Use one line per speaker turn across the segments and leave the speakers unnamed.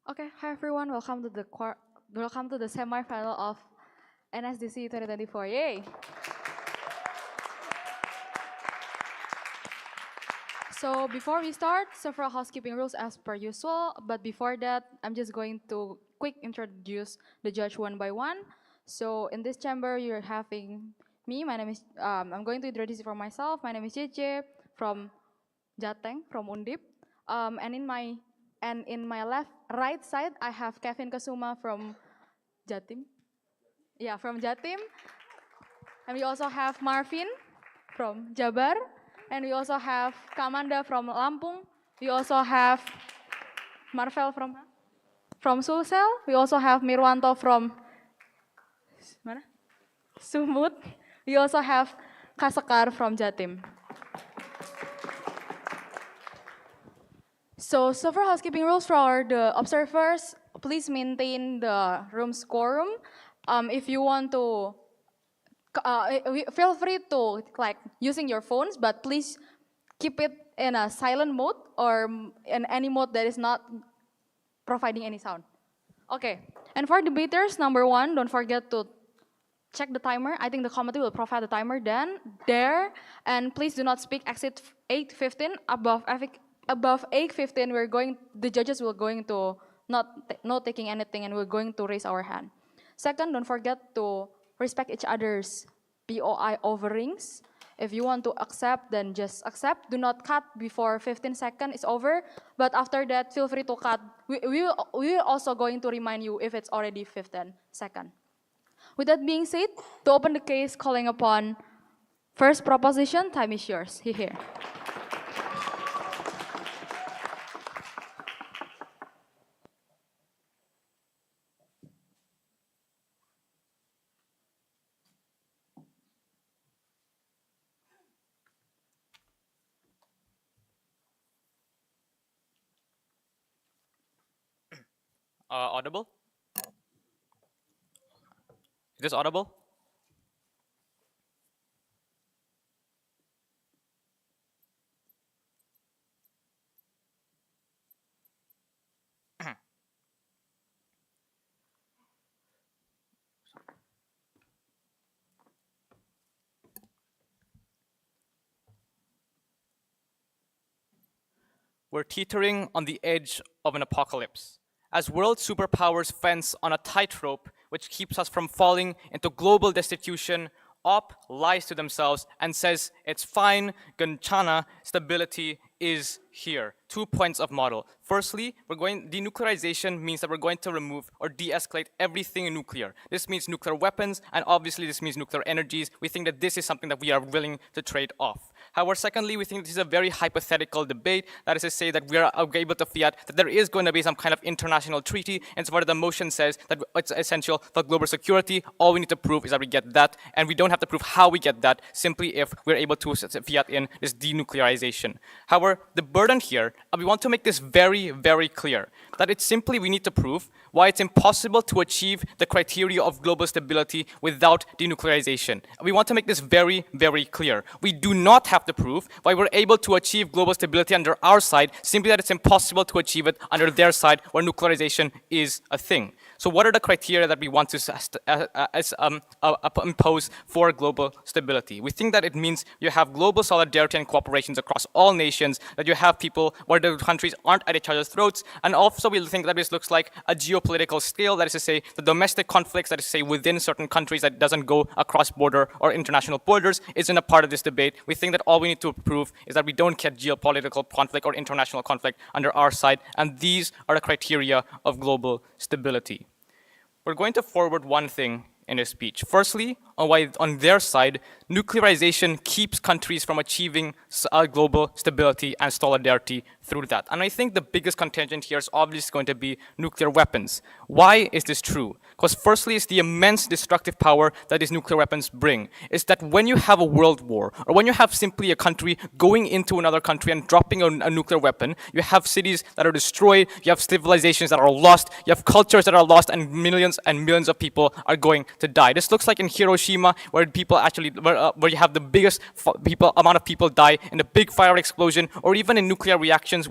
Okay, hi everyone. Welcome to the semi-final of NSDC 2024. Yay! So before we start, several housekeeping rules as per usual. But before that, I'm just going to quick introduce the judge one by one. So in this chamber, you're having me. My name is. I'm going to introduce you for myself. My name is JJ from Jateng from Undip. And in my right side, I have Kevin Kasuma from Jatim. Yeah, from Jatim. And we also have Marvin from Jabar. And we also have Kamanda from Lampung. We also have Marvel from Sulsel. We also have Mirwanto from mana? Sumut. We also have Kasekar from Jatim. So several housekeeping rules for the observers. Please maintain the room's quorum. If you want to feel free to like using your phones, but please keep it in a silent mode or in any mode that is not providing any sound. Okay, and for debaters, number one, don't forget to check the timer. I think the committee will provide the timer then there, and please do not speak exit 8:15. Above 8:15, the judges will going to not taking anything, and we're going to raise our hand. Second, don't forget to respect each other's POI overrings. If you want to accept, then just accept. Do not cut before 15 seconds is over. But after that, feel free to cut. We will also going to remind you if it's already 15 seconds. With that being said, to open the case, calling upon first proposition, time is yours. Here.
Audible? Is this audible? We're teetering on the edge of an apocalypse. As world superpowers fence on a tightrope which keeps us from falling into global destitution, OP lies to themselves and says it's fine, Ganchana, stability is here. 2 points of model. Firstly, denuclearization means that we're going to remove or de-escalate everything nuclear. This means nuclear weapons, and obviously this means nuclear energies. We think that this is something that we are willing to trade off. However, secondly, we think this is a very hypothetical debate. That is to say that we are able to fiat that there is going to be some kind of international treaty, and so far the motion says that it's essential for global security. All we need to prove is that we get that, and we don't have to prove how we get that, simply if we're able to fiat in this denuclearization. However, the burden here, we want to make this very, very clear, that it's simply we need to prove why it's impossible to achieve the criteria of global stability without denuclearization. We want to make this very, very clear. We do not have to prove why we're able to achieve global stability under our side, simply that it's impossible to achieve it under their side where nuclearization is a thing. So what are the criteria that we want to impose for global stability? We think that it means you have global solidarity and cooperations across all nations, that you have people where the countries aren't at each other's throats, and also we think that this looks like a geopolitical scale, that is to say, the domestic conflicts, that is to say, within certain countries that doesn't go across border or international borders, isn't a part of this debate. We think that all we need to prove is that we don't get geopolitical conflict or international conflict under our side, and these are the criteria of global stability. We're going to forward one thing in his speech. Firstly, on their side, nuclearization keeps countries from achieving global stability and solidarity through that. And I think the biggest contingent here is obviously going to be nuclear weapons. Why is this true? Because firstly, it's the immense destructive power that these nuclear weapons bring. Is that when you have a world war, or when you have simply a country going into another country and dropping a nuclear weapon, you have cities that are destroyed, you have civilizations that are lost, you have cultures that are lost, and millions of people are going to die. This looks like in Hiroshima, where people actually, where you have the biggest amount of people die in a big fire explosion, or even in nuclear reactors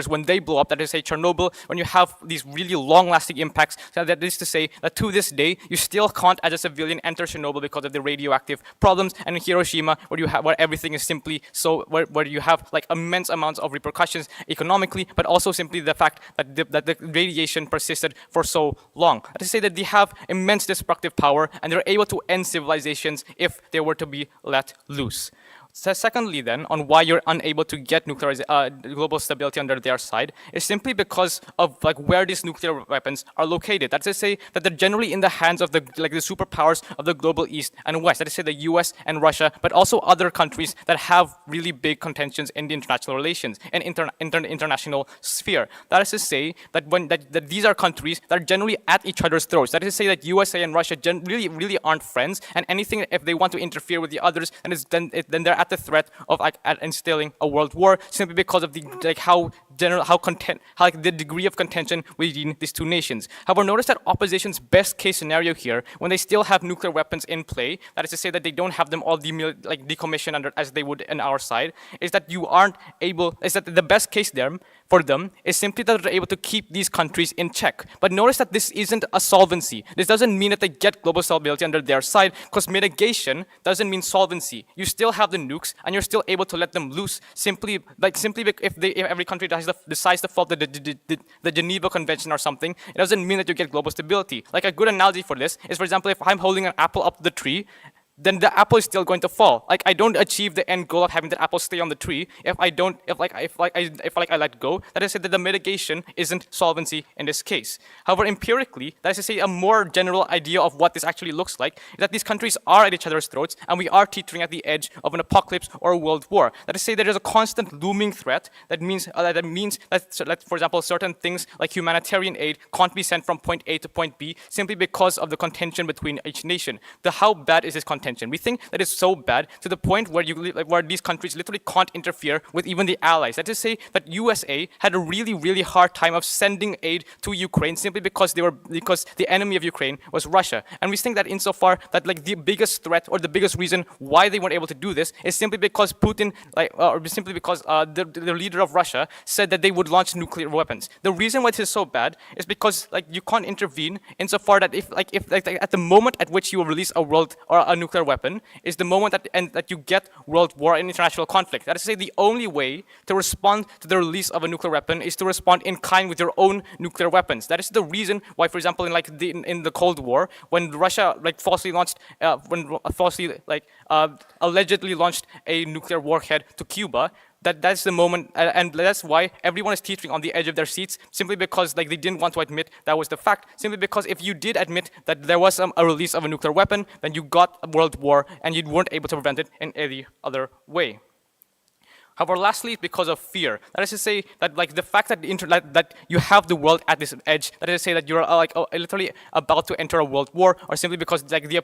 when they blow up. That is, say, Chernobyl, when you have these really long-lasting impacts. So that is to say that to this day, you still can't, as a civilian, enter Chernobyl because of the radioactive problems. And in Hiroshima, where everything is simply so, where you have like immense amounts of repercussions economically, but also simply the fact that the radiation persisted for so long. That is to say that they have immense destructive power, and they're able to end civilizations if they were to be let loose. So secondly, then, on why you're unable to get global stability under their side is simply because of like where these nuclear weapons are located. That's to say that they're generally in the hands of the superpowers of the global East and West. That is to say the U.S. and Russia, but also other countries that have really big contentions in the international relations and international sphere. That is to say that these are countries that are generally at each other's throats. That is to say that USA and Russia really aren't friends, and anything if they want to interfere with the others, then they're at the threat of instilling a world war, simply because of the the degree of contention within these two nations. However, notice that opposition's best case scenario here, when they still have nuclear weapons in play, that is to say that they don't have them all decommissioned as they would on our side, is that the best case there for them is simply that they're able to keep these countries in check. But notice that this isn't a solvency. This doesn't mean that they get global stability under their side, because mitigation doesn't mean solvency. You still have the nukes, and you're still able to let them loose simply if every country decides to follow the Geneva Convention or something. It doesn't mean that you get global stability. Like a good analogy for this is, for example, if I'm holding an apple up the tree, then the apple is still going to fall. Like, I don't achieve the end goal of having the apple stay on the tree if I let go. That is to say that the mitigation isn't solvency in this case. However, empirically, that is to say a more general idea of what this actually looks like is that these countries are at each other's throats, and we are teetering at the edge of an apocalypse or a world war. That is to say there is a constant looming threat that means that, for example, certain things like humanitarian aid can't be sent from point A to point B simply because of the contention between each nation. How bad is this contention? We think that it's so bad to the point where these countries literally can't interfere with even the allies. That is to say that USA had a really hard time of sending aid to Ukraine simply because the enemy of Ukraine was Russia. And we think that insofar that the biggest threat or the biggest reason why they weren't able to do this is simply because Putin, or simply because the leader of Russia said that they would launch nuclear weapons. The reason why this is so bad is because you can't intervene insofar that if at the moment at which you release a world or a nuclear weapon is the moment that you get world war and international conflict. That is to say, the only way to respond to the release of a nuclear weapon is to respond in kind with your own nuclear weapons. That is the reason why, for example, in the Cold War, when Russia allegedly launched a nuclear warhead to Cuba, that's the moment, and that's why everyone is teetering on the edge of their seats, simply because they didn't want to admit that was the fact. Simply because if you did admit that there was a release of a nuclear weapon, then you got a world war, and you weren't able to prevent it in any other way. However, lastly, because of fear. That is to say that the fact that that you have the world at this edge. That is to say that you're literally about to enter a world war, or simply because of the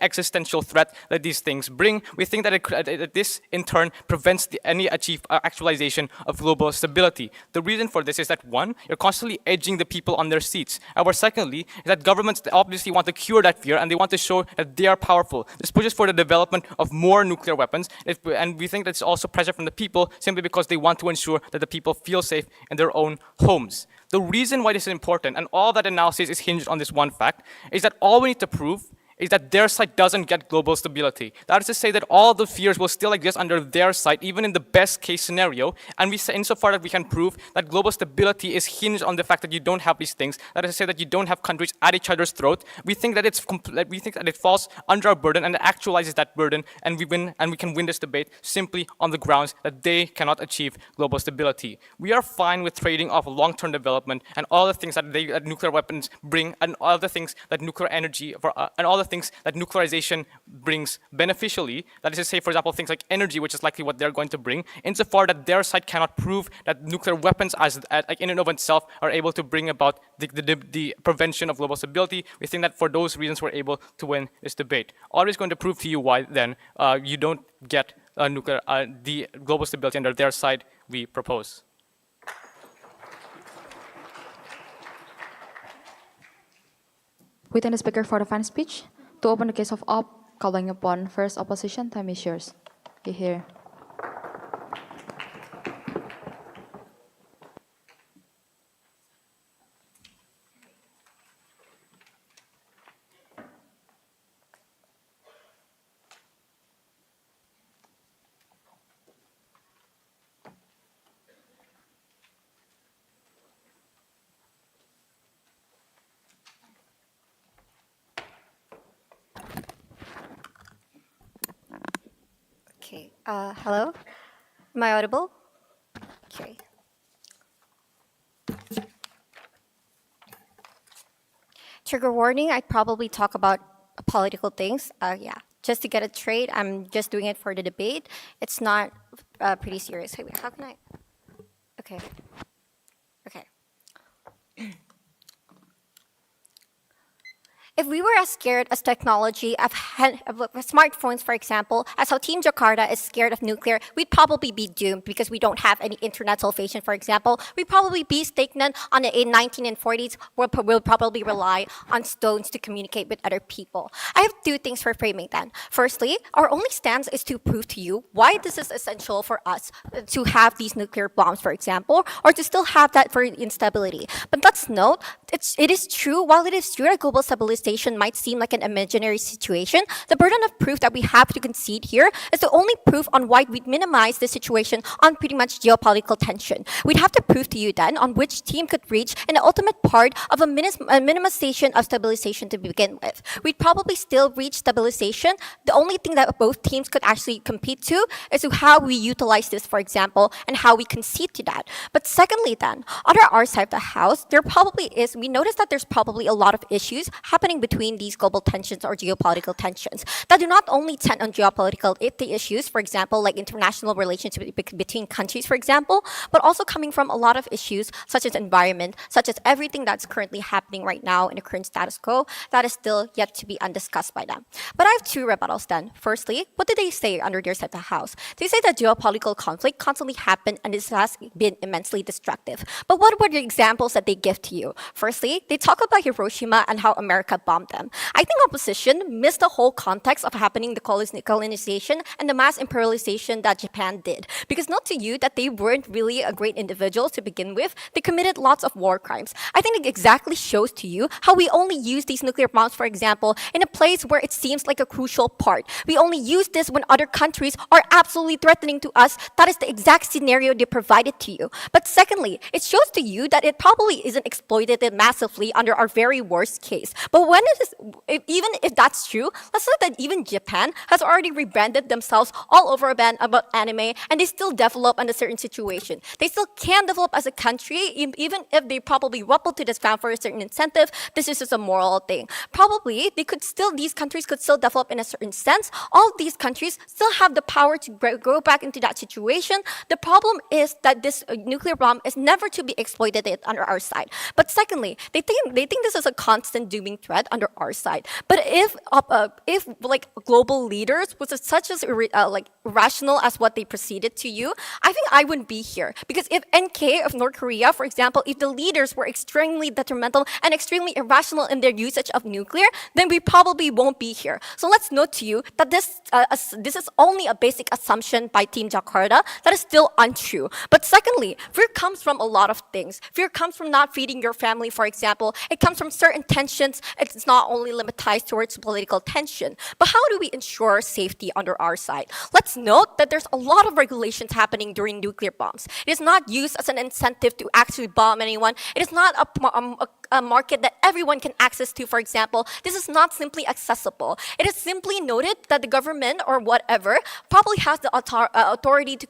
existential threat that these things bring. We think that this in turn prevents any actualization of global stability. The reason for this is that one, you're constantly edging the people on their seats. However, secondly, is that governments obviously want to cure that fear, and they want to show that they are powerful. This pushes for the development of more nuclear weapons. And we think that's also pressure from the people, simply because they want to ensure that the people feel safe in their own homes. The reason why this is important, and all that analysis is hinged on this one fact, is that all we need to prove is that their side doesn't get global stability. That is to say that all the fears will still exist under their side, even in the best case scenario. And we say, insofar that we can prove that global stability is hinged on the fact that you don't have these things, that is to say that you don't have countries at each other's throat, we think that it falls under our burden and it actualizes that burden, and we can win this debate simply on the grounds that they cannot achieve global stability. We are fine with trading off long-term development and all the things that nuclear weapons bring, and all the things that nuclear energy and all the things that nuclearization brings beneficially, that is to say, for example, things like energy, which is likely what they're going to bring, insofar that their side cannot prove that nuclear weapons like in and of itself are able to bring about the prevention of global stability. We think that for those reasons we're able to win this debate. Audrey is going to prove to you why then you don't get the global stability under their side we propose.
Within the speaker for the final speech, to open the case of op, calling upon first opposition, time is yours. You hear.
Okay. Hello? Am I audible? Okay. Trigger warning, I'd probably talk about political things. Yeah. Just to get it straight, I'm just doing it for the debate. It's not pretty serious. Wait, how can I? Okay. Okay. If we were as scared as technology of smartphones, for example, as how Team Jakarta is scared of nuclear, we'd probably be doomed because we don't have any internet salvation, for example. We'd probably be stagnant on the 1940s. We'll probably rely on stones to communicate with other people. I have two things for framing then. Firstly, our only stance is to prove to you why this is essential for us to have these nuclear bombs, for example, or to still have that for instability. But let's note, it is true, while it is true that global stabilization might seem like an imaginary situation, the burden of proof that we have to concede here is the only proof on why we'd minimize the situation on pretty much geopolitical tension. We'd have to prove to you then on which team could reach an ultimate part of a minimization of stabilization to begin with. We'd probably still reach stabilization. The only thing that both teams could actually compete to is to how we utilize this, for example, and how we concede to that. But secondly then, on our side of the house, there probably is, we notice that there's probably a lot of issues happening between these global tensions or geopolitical tensions that do not only tend on geopolitical issues, for example, like international relations between countries, for example, but also coming from a lot of issues such as environment, such as everything that's currently happening right now in the current status quo that is still yet to be undiscussed by them. But I have two rebuttals then. Firstly, what did they say under their side of the house? They say that geopolitical conflict constantly happened and this has been immensely destructive. But what were the examples that they give to you? Firstly, they talk about Hiroshima and how America bombed them. I think opposition missed the whole context of happening the colonization and the mass imperialization that Japan did. Because not to you that they weren't really a great individuals to begin with, they committed lots of war crimes. I think it exactly shows to you how we only use these nuclear bombs, for example, in a place where it seems like a crucial part. We only use this when other countries are absolutely threatening to us. That is the exact scenario they provided to you. But secondly, it shows to you that it probably isn't exploited massively under our very worst case. But when it is, even if that's true, let's look that even Japan has already rebranded themselves all over about anime, and they still develop under certain situation. They still can develop as a country, even if they probably ruffle to this ground for a certain incentive. This is just a moral thing. Probably these countries could still develop in a certain sense. All of these countries still have the power to go back into that situation. The problem is that this nuclear bomb is never to be exploited under our side. But secondly, they think this is a constant dooming threat under our side. But if like global leaders was such as like rational as what they proceeded to you, I think I wouldn't be here. Because if NK of North Korea, for example, if the leaders were extremely detrimental and extremely irrational in their usage of nuclear, then we probably won't be here. So let's note to you that this is only a basic assumption by Team Jakarta that is still untrue. But secondly, fear comes from a lot of things. Fear comes from not feeding your family, for example. It comes from certain tensions. It's not only limited towards political tension. But how do we ensure safety under our side? Let's note that there's a lot of regulations happening during nuclear bombs. It is not used as an incentive to actually bomb anyone. It is not a market that everyone can access to, for example. This is not simply accessible. It is simply noted that the government or whatever probably has the authority to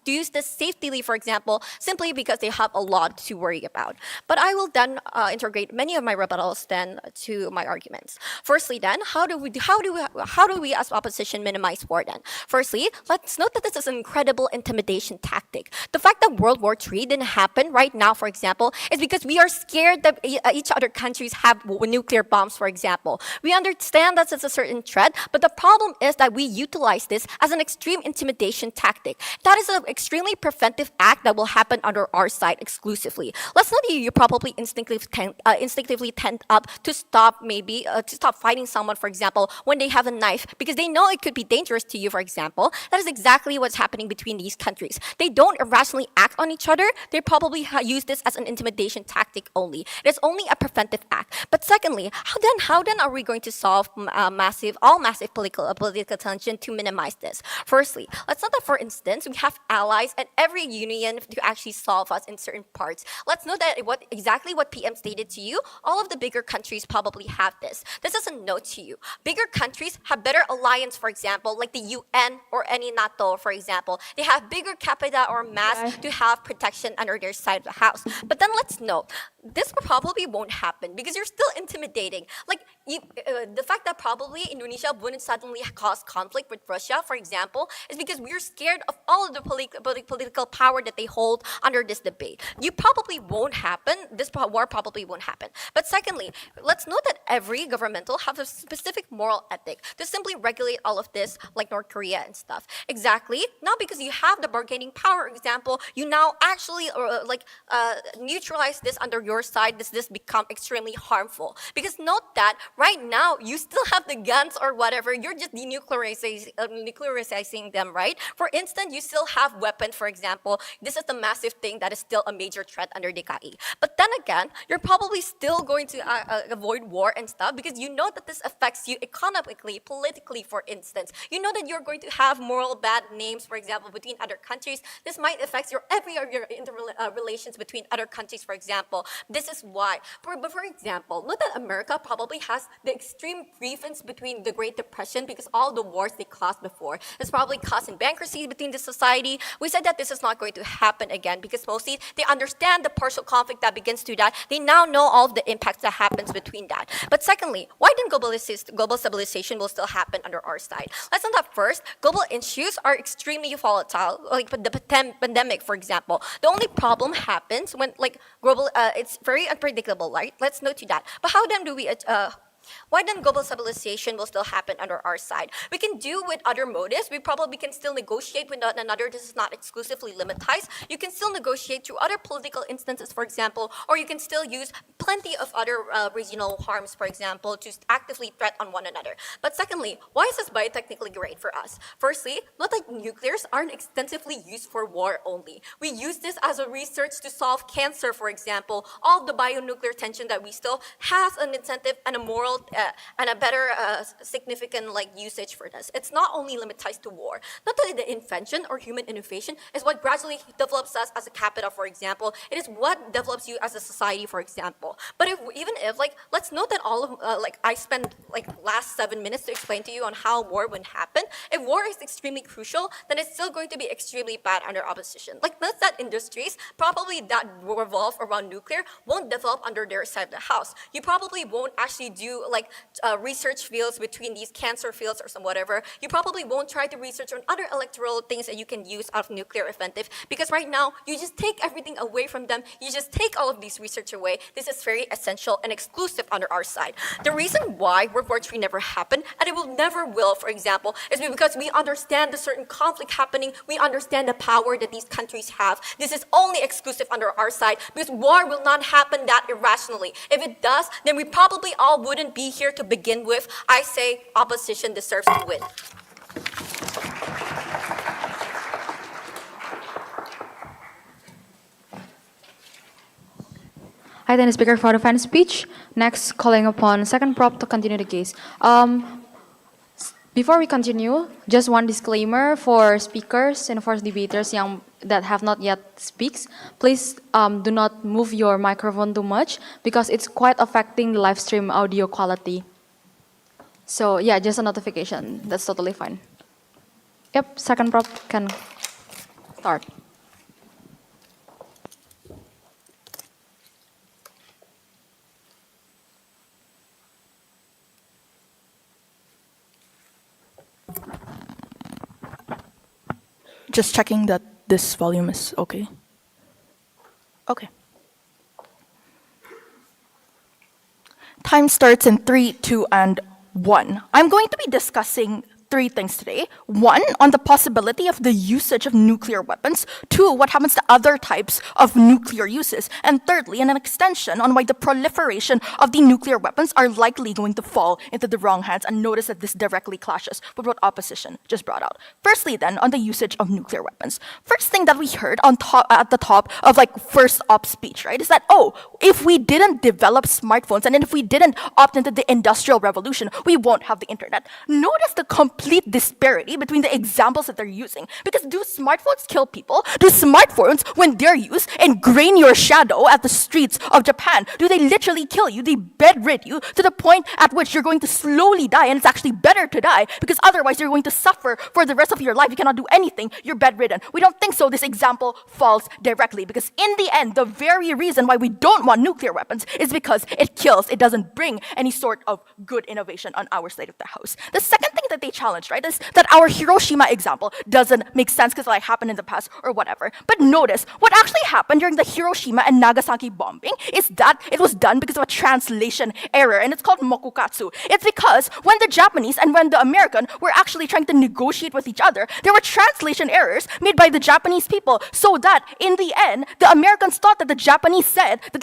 use this safely, for example, simply because they have a lot to worry about. But I will then integrate many of my rebuttals then to my arguments. Firstly, then, how do we as opposition minimize war? Then, firstly, let's note that this is an incredible intimidation tactic. The fact that World War III didn't happen right now, for example, is because we are scared that each other countries have nuclear bombs, for example. We understand that it's a certain threat, but the problem is that we utilize this as an extreme intimidation tactic. That is an extremely preventive act that will happen under our side exclusively. Let's not you probably instinctively tend up to stop to stop fighting someone, for example, when they have a knife because they know it could be dangerous to you, for example. That is exactly what's happening between these countries. They don't irrationally act on each other. They probably use this as an intimidation tactic only. It is only a preventive act. But secondly, how then are we going to solve massive political tension to minimize this? Firstly, let's note that, for instance, we have allies and every union to actually solve us in certain parts. Let's note that exactly what PM stated to you, all of the bigger countries probably have this. This is a note to you. Bigger countries have better alliance, for example, like the UN or any NATO, for example. They have bigger capita or mass to have protection under their side of the house. But then let's note, this probably won't happen because you're still intimidating. Like the fact that probably Indonesia wouldn't suddenly cause conflict with Russia, for example, is because we're scared of all of the political power that they hold under this debate. You probably won't happen. This war probably won't happen. But secondly, let's note that every governmental have a specific moral ethic to simply regulate all of this, like North Korea and stuff. Exactly. Not because you have the bargaining power, example, you now actually neutralize this under your side. Does this become extremely harmful? Because note that right now you still have the guns or whatever. You're just denuclearizing them, right? For instance, you still have weapons, for example. This is the massive thing that is still a major threat under DKI. But then again, you're probably still going to avoid war and stuff because you know that this affects you economically, politically, for instance. You know that you're going to have moral bad names, for example, between other countries. This might affect your relations between other countries, for example. This is why. But for example, note that America probably has the extreme grievance between the Great Depression because all the wars they caused before. It's probably causing bankruptcy between the society. We said that this is not going to happen again because mostly they understand the partial conflict that begins to that. They now know all of the impacts that happens between that. But secondly, why then global stabilization will still happen under our side? Let's note that first, global issues are extremely volatile, like the pandemic, for example. The only problem happens when it's very unpredictable, right? Let's note to that. But how then do we why then global stabilization will still happen under our side? We can do with other motives. We probably can still negotiate with one another. This is not exclusively limitized. You can still negotiate through other political instances, for example, or you can still use plenty of other regional harms, for example, to actively threat on one another. But secondly, why is this biotechnically great for us? Firstly, not that nuclears aren't extensively used for war only. We use this as a research to solve cancer, for example. All the bionuclear tension that we still has an incentive and a moral and a better significant usage for this. It's not only limited to war. Not that the invention or human innovation is what gradually develops us as a capita, for example. It is what develops you as a society, for example. But even if let's note that all of I spent last 7 minutes to explain to you on how war would happen. If war is extremely crucial, then it's still going to be extremely bad under opposition. Note that industries probably that revolve around nuclear won't develop under their side of the house. You probably won't actually do research fields between these cancer fields or some whatever. You probably won't try to research on other electoral things that you can use out of nuclear inventive because right now you just take everything away from them. You just take all of these research away. This is very essential and exclusive under our side. The reason why World War III never happened and it will never will, for example, is because we understand the certain conflict happening. We understand the power that these countries have. This is only exclusive under our side because war will not happen that irrationally. If it does, then we probably all wouldn't be here to begin with. I say opposition deserves to win.
I thank the speaker for the final speech. Next, calling upon second prop to continue the case. Before we continue, just one disclaimer for speakers and for debaters that have not yet speaks. Please do not move your microphone too much because it's quite affecting the live stream audio quality. So yeah, just a notification. That's totally fine. Yep, second prop can start.
Just checking that this volume is okay. Okay. Time starts in 3, 2, and 1. I'm going to be discussing 3 things today. 1, on the possibility of the usage of nuclear weapons. 2, what happens to other types of nuclear uses. And thirdly, and an extension on why the proliferation of the nuclear weapons are likely going to fall into the wrong hands. And notice that this directly clashes with what opposition just brought out. Firstly, then, on the usage of nuclear weapons. First thing that we heard on top, at the top of like first op speech, right, is that, oh, if we didn't develop smartphones and if we didn't opt into the industrial revolution, we won't have the internet. Notice the complete disparity between the examples that they're using. Because do smartphones kill people? Do smartphones, when they're used, ingrain your shadow at the streets of Japan? Do they literally kill you? They bedrid you to the point at which you're going to slowly die, and it's actually better to die because otherwise you're going to suffer for the rest of your life. You cannot do anything. You're bedridden. We don't think so. This example falls directly because in the end, the very reason why we don't want nuclear weapons is because it kills. It doesn't bring any sort of good innovation on our side of the house. The second thing that they challenge, right, is that our Hiroshima example doesn't make sense because it like happened in the past or whatever. But notice, what actually happened during the Hiroshima and Nagasaki bombing is that it was done because of a translation error, and it's called mokukatsu. It's because when the Japanese and when the American were actually trying to negotiate with each other, there were translation errors made by the Japanese people, so that in the end, the Americans thought that the Japanese said that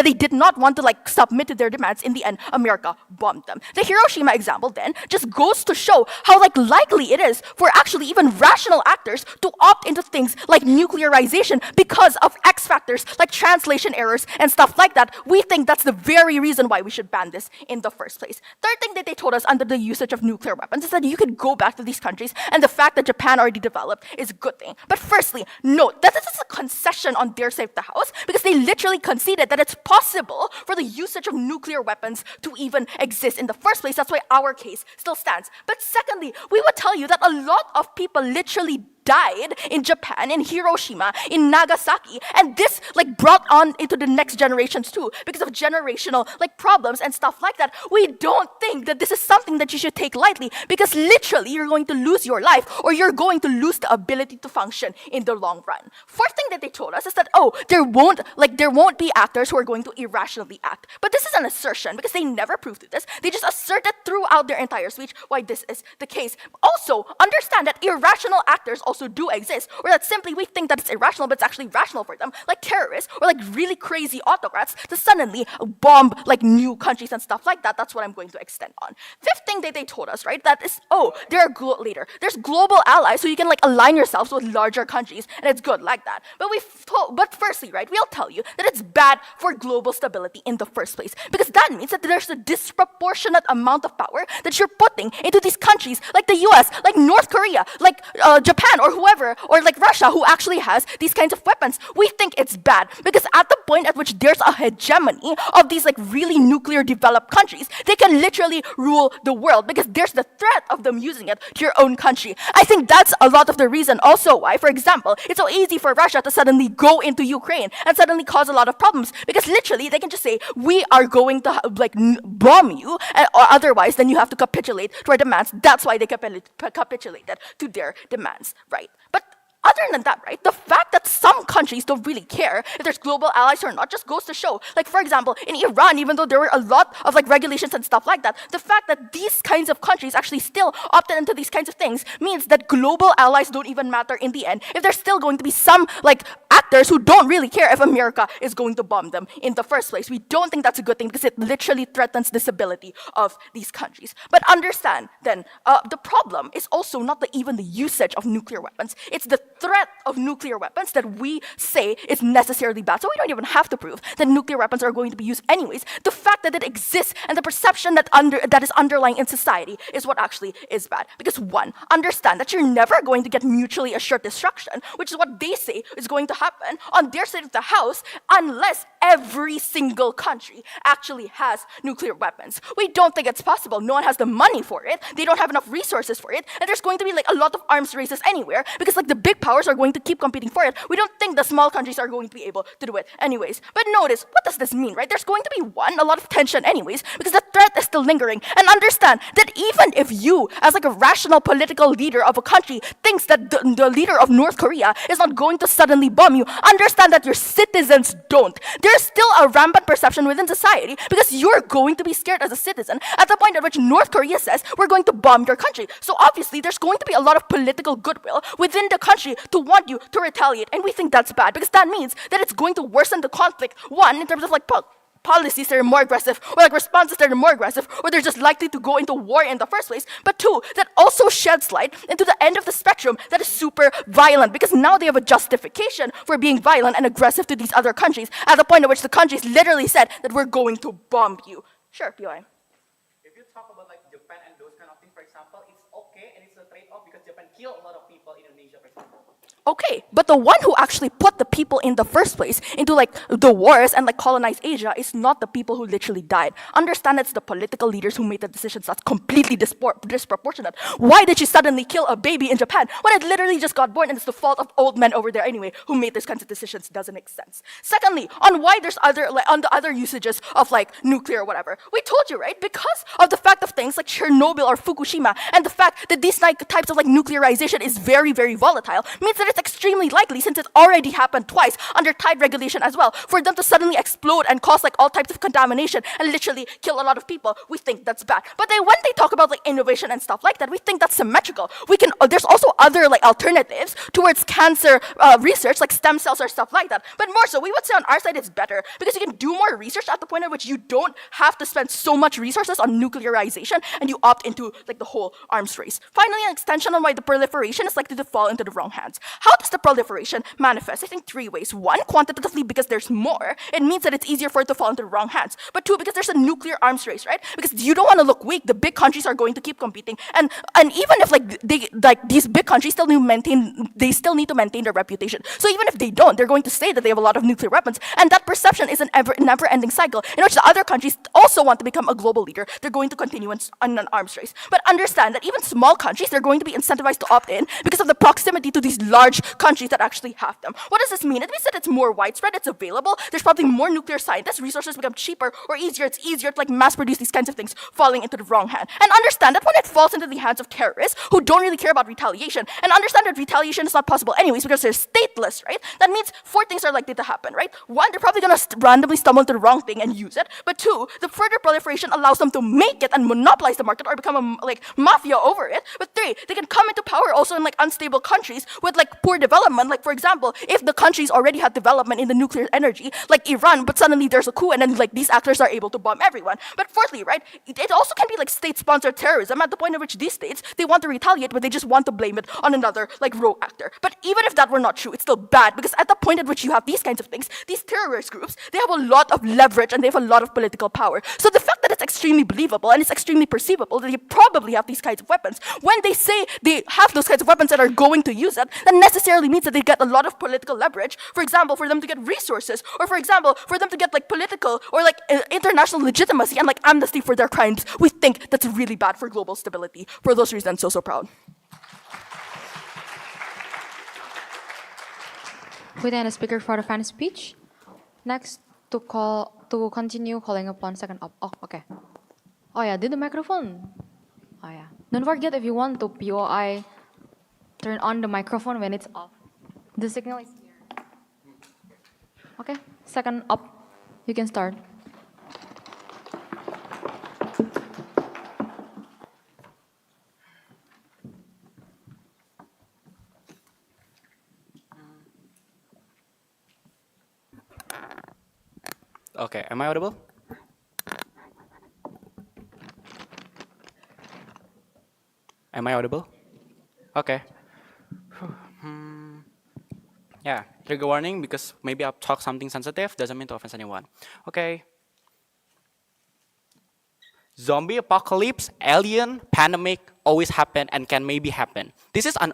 they did not want to like submit to their demands. In the end, America bombed them. The Hiroshima example then just goes to show how like likely it is for actually even rational actors to opt into things like nuclearization because of X factors like translation errors and stuff like that. We think that's the very reason why we should ban this in the first place. Third thing that they told us under the usage of nuclear weapons is that you could go back to these countries, and the fact that Japan already developed is a good thing. But firstly, note that this is a concession on their side of the house because they literally conceded that it's possible for the usage of nuclear weapons to even exist in the first place. That's why our case still stands. But secondly, we would tell you that a lot of people literally died in Japan, in Hiroshima, in Nagasaki, and this like brought on into the next generations too because of generational like problems and stuff like that. We don't think that this is something that you should take lightly because literally you're going to lose your life or you're going to lose the ability to function in the long run. Fourth thing that they told us is that, oh, there won't be actors who are going to irrationally act. But this is an assertion because they never proved this. They just asserted throughout their entire speech why this is the case. Also, understand that irrational actors also do exist, or that simply we think that it's irrational, but it's actually rational for them, like terrorists or like really crazy autocrats to suddenly bomb like new countries and stuff like that. That's what I'm going to extend on. Fifth thing that they told us, right, that is, oh, there's global allies, so you can like align yourselves with larger countries, and it's good like that. But firstly, right, we'll tell you that it's bad for global stability in the first place because that means that there's a disproportionate amount of power that you're putting into these countries like the US, like North Korea, like Japan or whoever, or like Russia who actually has these kinds of weapons. We think it's bad because at the point at which there's a hegemony of these like really nuclear developed countries, they can literally rule the world because there's the threat of them using it to your own country. I think that's a lot of the reason also why, for example, it's so easy for Russia to suddenly go into Ukraine and suddenly cause a lot of problems because literally they can just say, we are going to like bomb you, or otherwise then you have to capitulate to our demands. That's why they capitulated to their demands, right? But other than that, right, the fact that some countries don't really care if there's global allies or not just goes to show, like for example, in Iran, even though there were a lot of like regulations and stuff like that, the fact that these kinds of countries actually still opted into these kinds of things means that global allies don't even matter in the end if there's still going to be some like actors who don't really care if America is going to bomb them in the first place. We don't think that's a good thing because it literally threatens the stability of these countries. But understand then, the problem is also not even the usage of nuclear weapons, it's the threat of nuclear weapons that we say is necessarily bad. So we don't even have to prove that nuclear weapons are going to be used anyways. The fact that it exists and the perception that is underlying in society is what actually is bad. Because one, understand that you're never going to get mutually assured destruction, which is what they say is going to happen on their side of the house unless every single country actually has nuclear weapons. We don't think it's possible. No one has the money for it. They don't have enough resources for it. And there's going to be like a lot of arms races anywhere because like the big powers are going to keep competing for it, we don't think the small countries are going to be able to do it anyways. But notice, what does this mean, right? There's going to be a lot of tension anyways, because the threat is still lingering. And understand that even if you, as like a rational political leader of a country, thinks that the leader of North Korea is not going to suddenly bomb you, understand that your citizens don't. There's still a rampant perception within society because you're going to be scared as a citizen at the point at which North Korea says we're going to bomb your country. So obviously there's going to be a lot of political goodwill within the country to want you to retaliate, and we think that's bad because that means that it's going to worsen the conflict. One, in terms of like policies that are more aggressive, or like responses that are more aggressive, or they're just likely to go into war in the first place. But two, that also sheds light into the end of the spectrum that is super violent, because now they have a justification for being violent and aggressive to these other countries at the point at which the countries literally said that we're going to bomb you. Sure, POI.
If you talk about like Japan and those kind of things, for example, it's okay and it's a trade-off because Japan killed a lot of people in Indonesia, for example.
Okay, but the one who actually put the people in the first place into like the wars and like colonized Asia is not the people who literally died. Understand it's the political leaders who made the decisions that's completely disproportionate. Why did you suddenly kill a baby in Japan when it literally just got born and it's the fault of old men over there anyway who made these kinds of decisions? Doesn't make sense. Secondly, on why there's other like on the other usages of like nuclear or whatever, we told you, right? Because of the fact of things like Chernobyl or Fukushima and the fact that these like types of like nuclearization is very, very volatile means that it's extremely likely, since it already happened twice under tight regulation as well, for them to suddenly explode and cause like all types of contamination and literally kill a lot of people. We think that's bad. But then when they talk about like innovation and stuff like that, we think that's symmetrical. We can there's also other like alternatives towards cancer research, like stem cells or stuff like that. But more so, we would say on our side it's better because you can do more research at the point at which you don't have to spend so much resources on nuclearization and you opt into like the whole arms race. Finally, an extension on why the proliferation is likely to fall into the wrong hands. How does the proliferation manifest? I think three ways. One, quantitatively, because there's more. It means that it's easier for it to fall into the wrong hands. But two, because there's a nuclear arms race, right? Because you don't want to look weak. The big countries are going to keep competing, and even if these big countries still need to maintain their reputation. So even if they don't, they're going to say that they have a lot of nuclear weapons, and that perception is an never-ending cycle in which the other countries also want to become a global leader. They're going to continue on an arms race. But understand that even small countries, they're going to be incentivized to opt in because of the proximity to these large countries that actually have them. What does this mean? It means that it's more widespread, it's available, there's probably more nuclear scientists, resources become cheaper or easier, it's easier to like mass produce these kinds of things falling into the wrong hand. And understand that when it falls into the hands of terrorists who don't really care about retaliation, and understand that retaliation is not possible anyways because they're stateless, right? That means four things are likely to happen, right? One, they're probably gonna randomly stumble into the wrong thing and use it. But two, the further proliferation allows them to make it and monopolize the market or become a like mafia over it. But three, they can come into power also in like unstable countries with like poor development. Like for example, if the countries already had development in the nuclear energy, like Iran, but suddenly there's a coup and then like these actors are able to bomb everyone. But fourthly, right, it also can be like state-sponsored terrorism at the point at which these states, they want to retaliate, but they just want to blame it on another like rogue actor. But even if that were not true, it's still bad because at the point at which you have these kinds of things, these terrorist groups, they have a lot of leverage and they have a lot of political power. So the fact that it's extremely believable and it's extremely perceivable that they probably have these kinds of weapons, when they say they have those kinds of weapons and are going to use it, that necessarily means that they get a lot of political leverage. For example, for them to get resources, or for example, for them to get like political or like international legitimacy and like amnesty for their crimes. We think that's really bad for global stability. For those reasons, I'm so proud.
We then a speaker for the final speech. Next, to continue calling upon second up. Oh, okay. Oh yeah, did the microphone? Oh yeah. Don't forget if you want to POI, turn on the microphone when it's off. The signal is here. Okay, second up, you can start.
Okay, am I audible? Am I audible? Okay. Yeah, trigger warning because maybe I'll talk something sensitive, doesn't mean to offend anyone. Okay. Zombie apocalypse, alien, pandemic, always happen and can maybe happen. This is an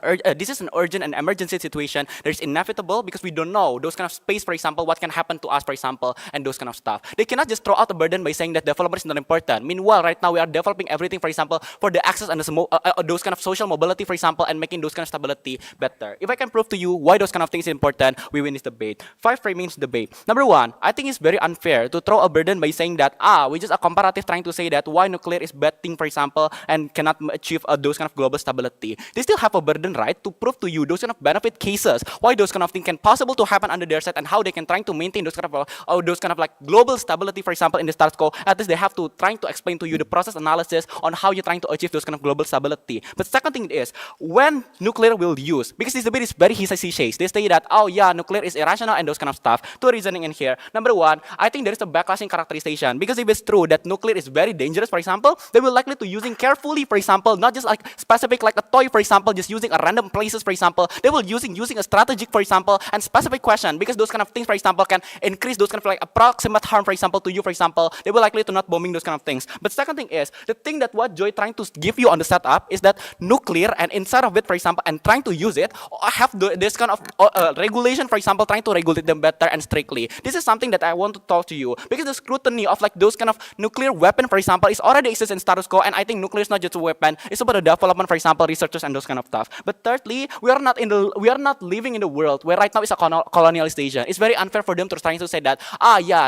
urgent and emergency situation that is inevitable because we don't know those kind of space, for example, what can happen to us, for example, and those kind of stuff. They cannot just throw out a burden by saying that development is not important. Meanwhile, right now we are developing everything, for example, for the access and those kind of social mobility, for example, and making those kind of stability better. If I can prove to you why those kind of things is important, we win this debate. 5 framings debate. Number 1, I think it's very unfair to throw a burden by saying that we just a comparative trying to say that why nuclear is bad thing, for example, and cannot achieve those kind of global stability. They still have a burden, right, to prove to you those kind of benefit cases, why those kind of things can possible to happen under their side, and how they can trying to maintain those kind of like global stability, for example, in the status quo. At least they have to trying to explain to you the process analysis on how you're trying to achieve those kind of global stability. But second thing is when nuclear will use, because this debate is very he says he says. They say that nuclear is irrational and those kind of stuff. Two reasoning in here. Number 1, I think there is a backlashing characterization, because if it's true that nuclear is very dangerous, for example, they will likely to using carefully, for example, not just like specific like a toy, for example, just using a random places, for example. They will using a strategic, for example, and specific question, because those kind of things, for example, can increase those kind of like approximate harm, for example, to you, for example. They will likely to not bombing those kind of things. But second thing is the thing that what Joy trying to give you on the setup is that nuclear, and inside of it, for example, and trying to use it, have this kind of regulation, for example, trying to regulate them better and strictly. This is something that I want to talk to you, because the scrutiny of like those kind of nuclear weapon, for example, is already exists in status quo, and I think nuclear is not just a weapon; it's about the development, for example, researchers and those kind of stuff. But thirdly, we are not living in the world where right now is a colonialization. It's very unfair for them to trying to say that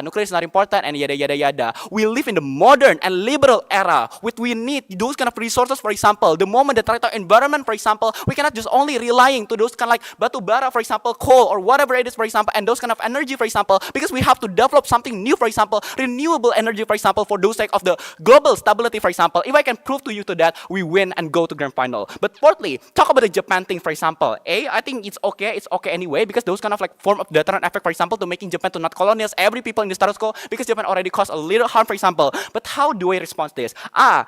nuclear is not important and yada yada yada. We live in the modern and liberal era, which we need those kind of resources. For example, the moment that right now environment, for example, we cannot just only relying to those kind of like batu bara, for example, coal or whatever it is, for example, and those kind of energy, for example, because we have to develop something new, for example, renewable energy, for example, for those sake of the global stability, for example. If I can prove to you to that, we win and go to grand final. But fourthly, talk about the Japan thing, for example. I think it's okay anyway, because those kind of like form of deterrent effect, for example, to making Japan to not colonize every people in the status quo, because Japan already caused a little harm, for example. But how do I respond to this?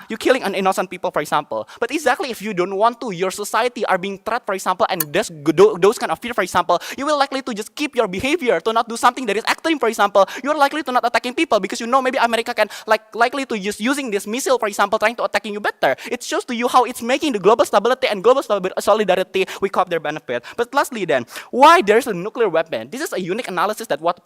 You're killing an innocent people, for example. But exactly if you don't want to, your society are being threat, for example, and those kind of fear, for example, you will likely to just keep your behavior to not do something that is extreme, for example. You're likely to not attacking people because you know maybe America can likely to just using this missile, for example, trying to attacking you better. It shows to you how it's making the global stability and global solidarity we cop their benefit. But lastly then, why there's a nuclear weapon? This is a unique analysis that what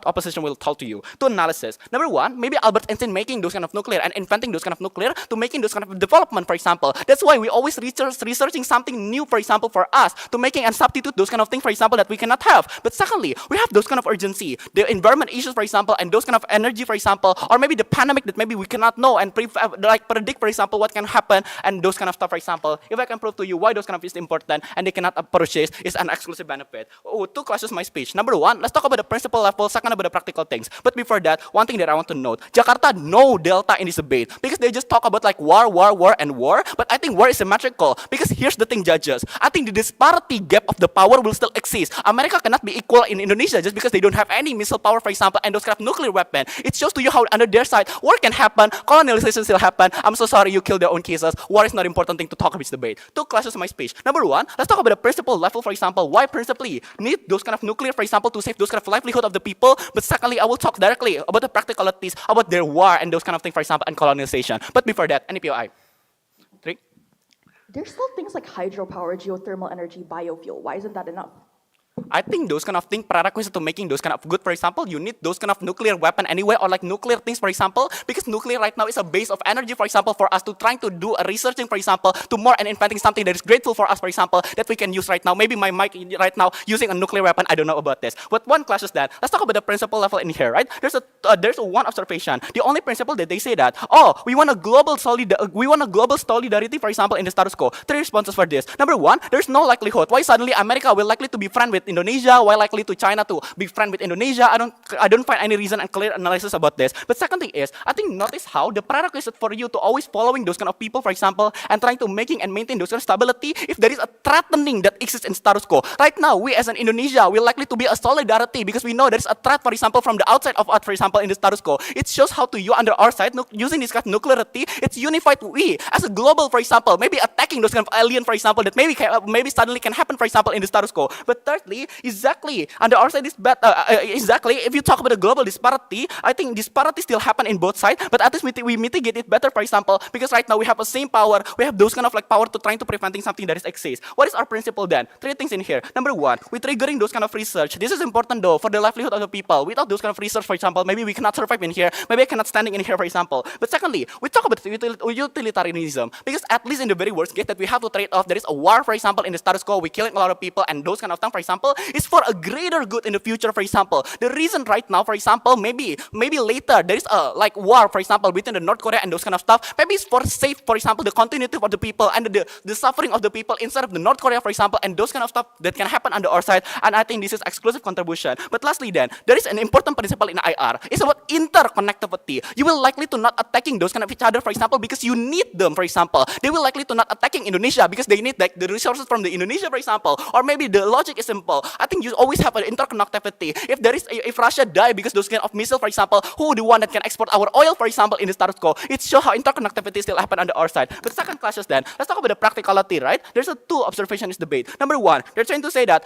opposition will tell to you. Two analysis. Number 1, maybe Albert Einstein making those kind of nuclear and inventing those kind of nuclear to making those kind of development, for example. That's why we always researching something new, for example, for us to making and substitute those kind of things, for example, that we cannot have. But secondly, we have those kind of urgency, the environment issues, for example, and those kind of energy, for example, or maybe the pandemic that maybe we cannot know and predict, for example, what can happen and those kind of stuff, for example. If I can prove to you why those kind of is important and they cannot purchase is an exclusive benefit. Two classes my speech. Number 1, let's talk about the principle level. Second, about the practical things. But before that, one thing that I want to note: Jakarta no delta in this debate, because they just talk about like war, and war. But I think war is symmetrical, because here's the thing, judges. I think the disparity gap of the power will still exist. America cannot be equal in Indonesia just because they don't have any missile power, for example, and those kind of nuclear weapon. It shows to you how under their side war can happen, colonialization still happen. I'm so sorry you killed their own cases. War is not important thing to talk about this debate. Two classes my speech. Number 1, let's talk about the principle level, for example. Why principally need those kind of nuclear, for example, to save those kind of livelihood of the people. But secondly, I will talk directly about the practicalities about their war and those kind of things, for example, and colonization. But before that, NPOI. 3.
There's still things like hydropower, geothermal energy, biofuel. Why isn't that enough?
I think those kind of things prerequisite to making those kind of good, for example, you need those kind of nuclear weapon anyway, or like nuclear things, for example, because nuclear right now is a base of energy, for example, for us to trying to do a researching, for example, to more and inventing something that is grateful for us, for example, that we can use right now. Maybe my mic right now using a nuclear weapon, I don't know about this. But one clashes that. Let's talk about the principle level in here, right? There's a one observation. The only principle that they say that, we want a global solidarity, for example, in the status quo. 3 responses for this. Number 1, there's no likelihood. Why suddenly America will likely to be friend with Indonesia, while likely to China to be friend with Indonesia? I don't find any reason and clear analysis about this. But second thing is, I think notice how the prerequisite for you to always following those kind of people, for example, and trying to making and maintain those kind of stability, if there is a threatening that exists in status quo. Right now, we as an Indonesia, we're likely to be a solidarity because we know there is a threat, for example, from the outside of us, for example, in the status quo. It shows how to you under our side, using this kind of nuclearity, it's unified we as a global, for example, maybe attacking those kind of alien, for example, that maybe suddenly can happen, for example, in the status quo. But thirdly, thirdly, exactly, on the other side is bad. Exactly, if you talk about the global disparity, I think disparity still happen in both sides, but at least we mitigate it better, for example, because right now we have the same power, we have those kind of like power to trying to preventing something that is exists. What is our principle then? Three things in here. Number one, we triggering those kind of research. This is important though for the livelihood of the people. Without those kind of research, for example, maybe we cannot survive in here, maybe I cannot standing in here, for example. But secondly, we talk about utilitarianism, because at least in the very worst case that we have to trade off, there is a war, for example, in the status quo, we killing a lot of people and those kind of things, for example, is for a greater good in the future, for example. The reason right now, for example, maybe later there is a like war, for example, between the North Korea and those kind of stuff. Maybe it's for safe, for example, the continuity of the people and the suffering of the people instead of the North Korea, for example, and those kind of stuff that can happen on the our side. And I think this is exclusive contribution. But lastly, then there is an important principle in IR. It's about interconnectivity. You will likely to not attacking those kind of each other, for example, because you need them, for example. They will likely to not attacking Indonesia because they need like the resources from the Indonesia, for example. Or maybe the logic is simple. I think you always have an interconnectivity. If Russia die because those kind of missile, for example, who the one that can export our oil, for example, in the status quo? It shows how interconnectivity still happen on the our side. But second clashes then, let's talk about the practicality, right? There's a two observation in this debate. Number one, they're trying to say that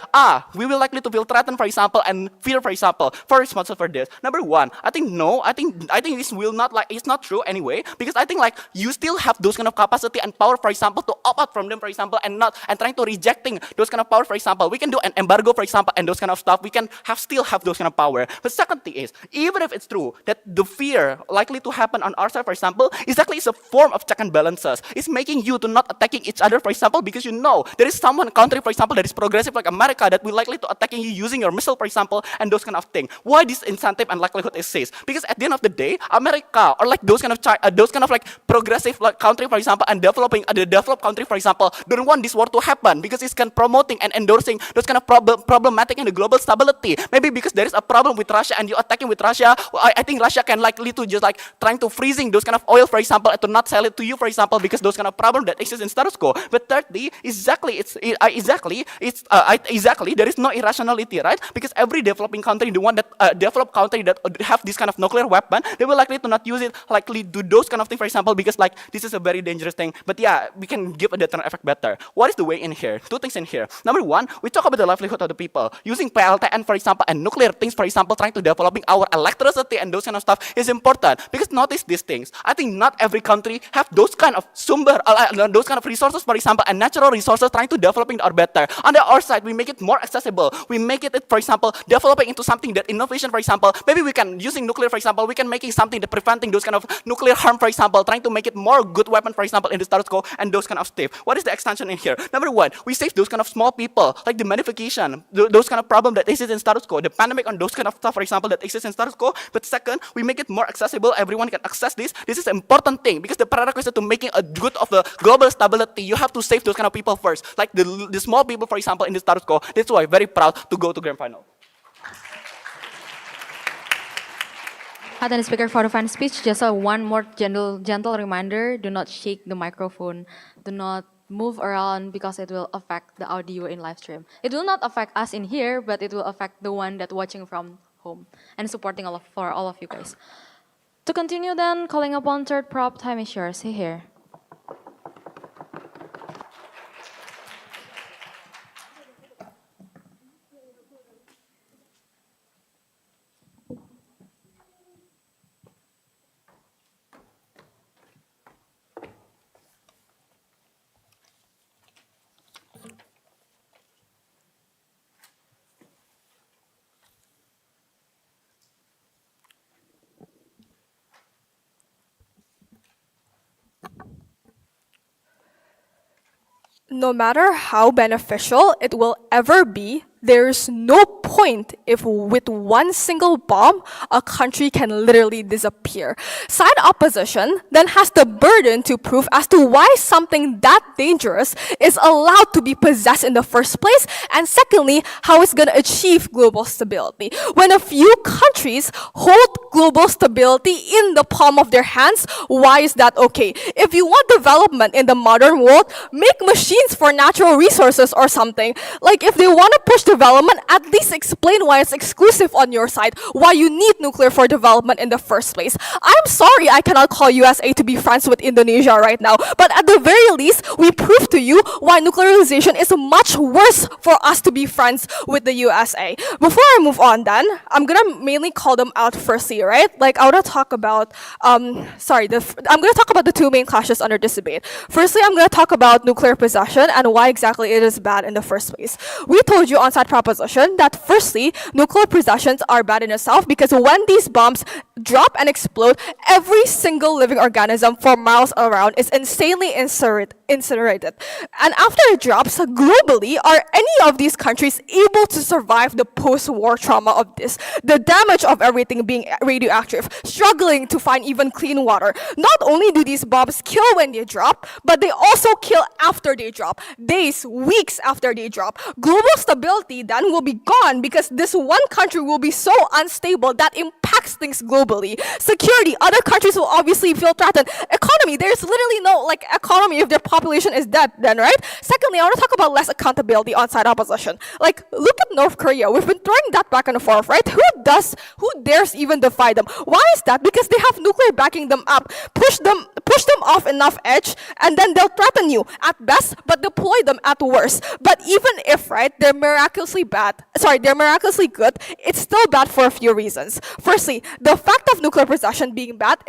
we will likely to feel threatened, for example, and fear, for example, for responsible for this. Number one, I think no, I think this will not like it's not true anyway, because I think like you still have those kind of capacity and power, for example, to opt out from them, for example, and trying to rejecting those kind of power, for example. We can do an embargo, for example, and those kind of stuff. We can still have those kind of power. But second thing is, even if it's true that the fear likely to happen on our side, for example, exactly is a form of check and balances. It's making you to not attacking each other, for example, because you know there is someone country, for example, that is progressive like America that will likely to attacking you using your missile, for example, and those kind of thing. Why this incentive and likelihood exists? Because at the end of the day, America or like those kind of like progressive like country, for example, and developing the developed country, for example, don't want this war to happen because it's can promoting and endorsing those kind of problematic in the global stability. Maybe because there is a problem with Russia and you attacking with Russia, I think Russia can likely to just like trying to freezing those kind of oil, for example, and to not sell it to you, for example, because those kind of problem that exists in status quo. But thirdly, exactly there is no irrationality, right? Because every developing country, the one that developed country that have this kind of nuclear weapon, they will likely to not use it, likely do those kind of things, for example, because like this is a very dangerous thing. But yeah, we can give a deterrent effect better. What is the way in here? Two things in here. Number one, we talk about the livelihood of the people using PLTN, for example, and nuclear things, for example, trying to developing our electricity and those kind of stuff is important. Because notice these things. I think not every country have those kind of those kind of resources, for example, and natural resources trying to developing are better. On the other side, we make it more accessible. We make it, for example, developing into something that innovation, for example, maybe we can using nuclear, for example, we can making something that preventing those kind of nuclear harm, for example, trying to make it more good weapon, for example, in the status quo and those kind of stuff. What is the extension in here? Number one, we save those kind of small people, like the magnification, those kind of problem that exist in status quo, the pandemic and those kind of stuff, for example, that exist in status quo. But second, we make it more accessible. Everyone can access this. This is an important thing because the prerequisite to making a good of the global stability, you have to save those kind of people first, like the small people, for example, in the status quo. That's why I'm very proud to go to grand final.
Attention speaker for the final speech. Just one more gentle reminder: do not shake the microphone. Do not move around because it will affect the audio in live stream. It will not affect us in here, but it will affect the one that watching from home and supporting for all of you guys. To continue then, calling upon third prop, time is yours. See here.
No matter how beneficial it will ever be, there's no point if with one single bomb, a country can literally disappear. Side opposition then has the burden to prove as to why something that dangerous is allowed to be possessed in the first place, and secondly, how it's going to achieve global stability. When a few countries hold global stability in the palm of their hands, why is that okay? If you want development in the modern world, make machines for natural resources or something. Like if they want to push development, at least explain why it's exclusive on your side, why you need nuclear for development in the first place. I'm sorry I cannot call USA to be friends with Indonesia right now, but at the very least, we prove to you why nuclearization is much worse for us to be friends with the USA. Before I move on then, I'm gonna mainly call them out firstly, right? Like I wanna talk about, I'm gonna talk about the two main clashes under this debate. Firstly, I'm gonna talk about nuclear possession and why exactly it is bad in the first place. We told you on side proposition that firstly, nuclear possessions are bad in itself because when these bombs drop and explode, every single living organism for miles around is insanely incinerated. And after it drops, globally, are any of these countries able to survive the post-war trauma of this? The damage of everything being radioactive, struggling to find even clean water. Not only do these bombs kill when they drop, but they also kill after they drop. Days, weeks after they drop. Global stability then will be gone because this one country will be so unstable that impacts things globally. Security, other countries will obviously feel threatened. Economy, there's literally no economy if their population is dead then, right? Secondly, I want to talk about less accountability on side opposition. Like, look at North Korea. We've been throwing that back and forth, right? Who dares even defy them? Why is that? Because they have nuclear backing them up. Push them off enough edge, and then they'll threaten you at best, but deploy them at worst. But even if, right, they're miraculously good, it's still bad for a few reasons. Firstly, the fact of nuclear possession being bad,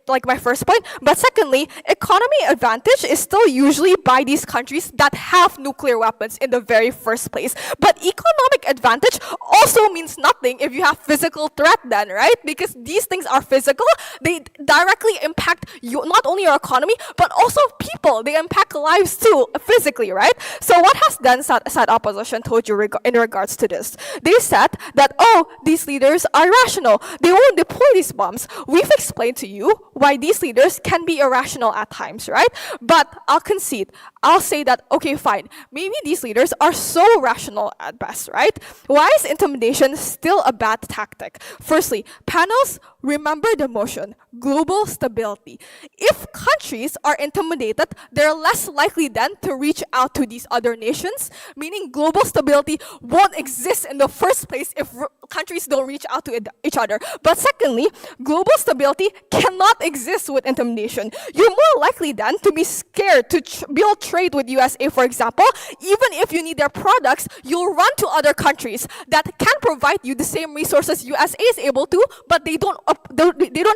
like my first point, but secondly, economy advantage is still usually by these countries that have nuclear weapons in the very first place. But economic advantage also means nothing if you have physical threat then, right? Because these things are physical, they directly impact you, not only your economy, but also people. They impact lives too, physically, right? So what has then side opposition told you in regards to this? They said that, oh, these leaders are rational. They won't deploy these bombs. We've explained to you why these leaders can be irrational at times, right? But I'll concede. I'll say that, okay, fine. Maybe these leaders are so rational at best, right? Why is intimidation still a bad tactic? Firstly, panels, remember the motion, global stability. If countries are intimidated, they're less likely then to reach out to these other nations, meaning global stability won't exist in the first place if countries don't reach out to each other. But secondly, global stability cannot exist with intimidation. You're more likely then to be scared to build trade with USA, for example. Even if you need their products, you'll run to other countries that can provide you the same resources USA is able to, but they don't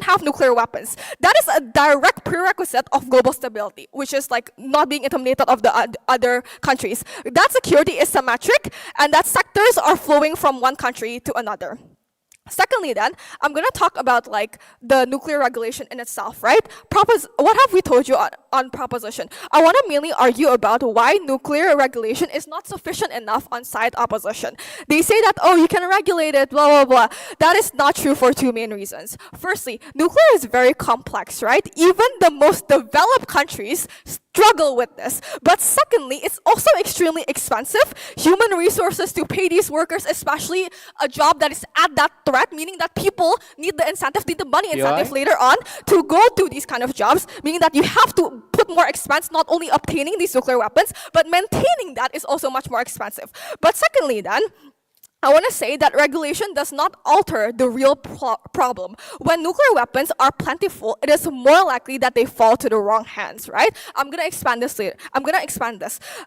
have nuclear weapons. That is a direct prerequisite of global stability, which is like not being intimidated of the other countries. That security is symmetric, and that sectors are flowing from one country to another. Secondly then, I'm going to talk about like the nuclear regulation in itself, right? What have we told you on proposition? I want to mainly argue about why nuclear regulation is not sufficient enough on side opposition. They say that, oh, you can regulate it, blah, blah, blah. That is not true for two main reasons. Firstly, nuclear is very complex, right? Even the most developed countries struggle with this. But secondly, it's also extremely expensive. Human resources to pay these workers, especially a job that is at that threat, meaning that people need the money incentive later on to go to these kind of jobs, meaning that you have to put more expense not only obtaining these nuclear weapons, but maintaining that is also much more expensive. But secondly then, I want to say that regulation does not alter the real problem. When nuclear weapons are plentiful, it is more likely that they fall to the wrong hands, right? I'm going to expand this later.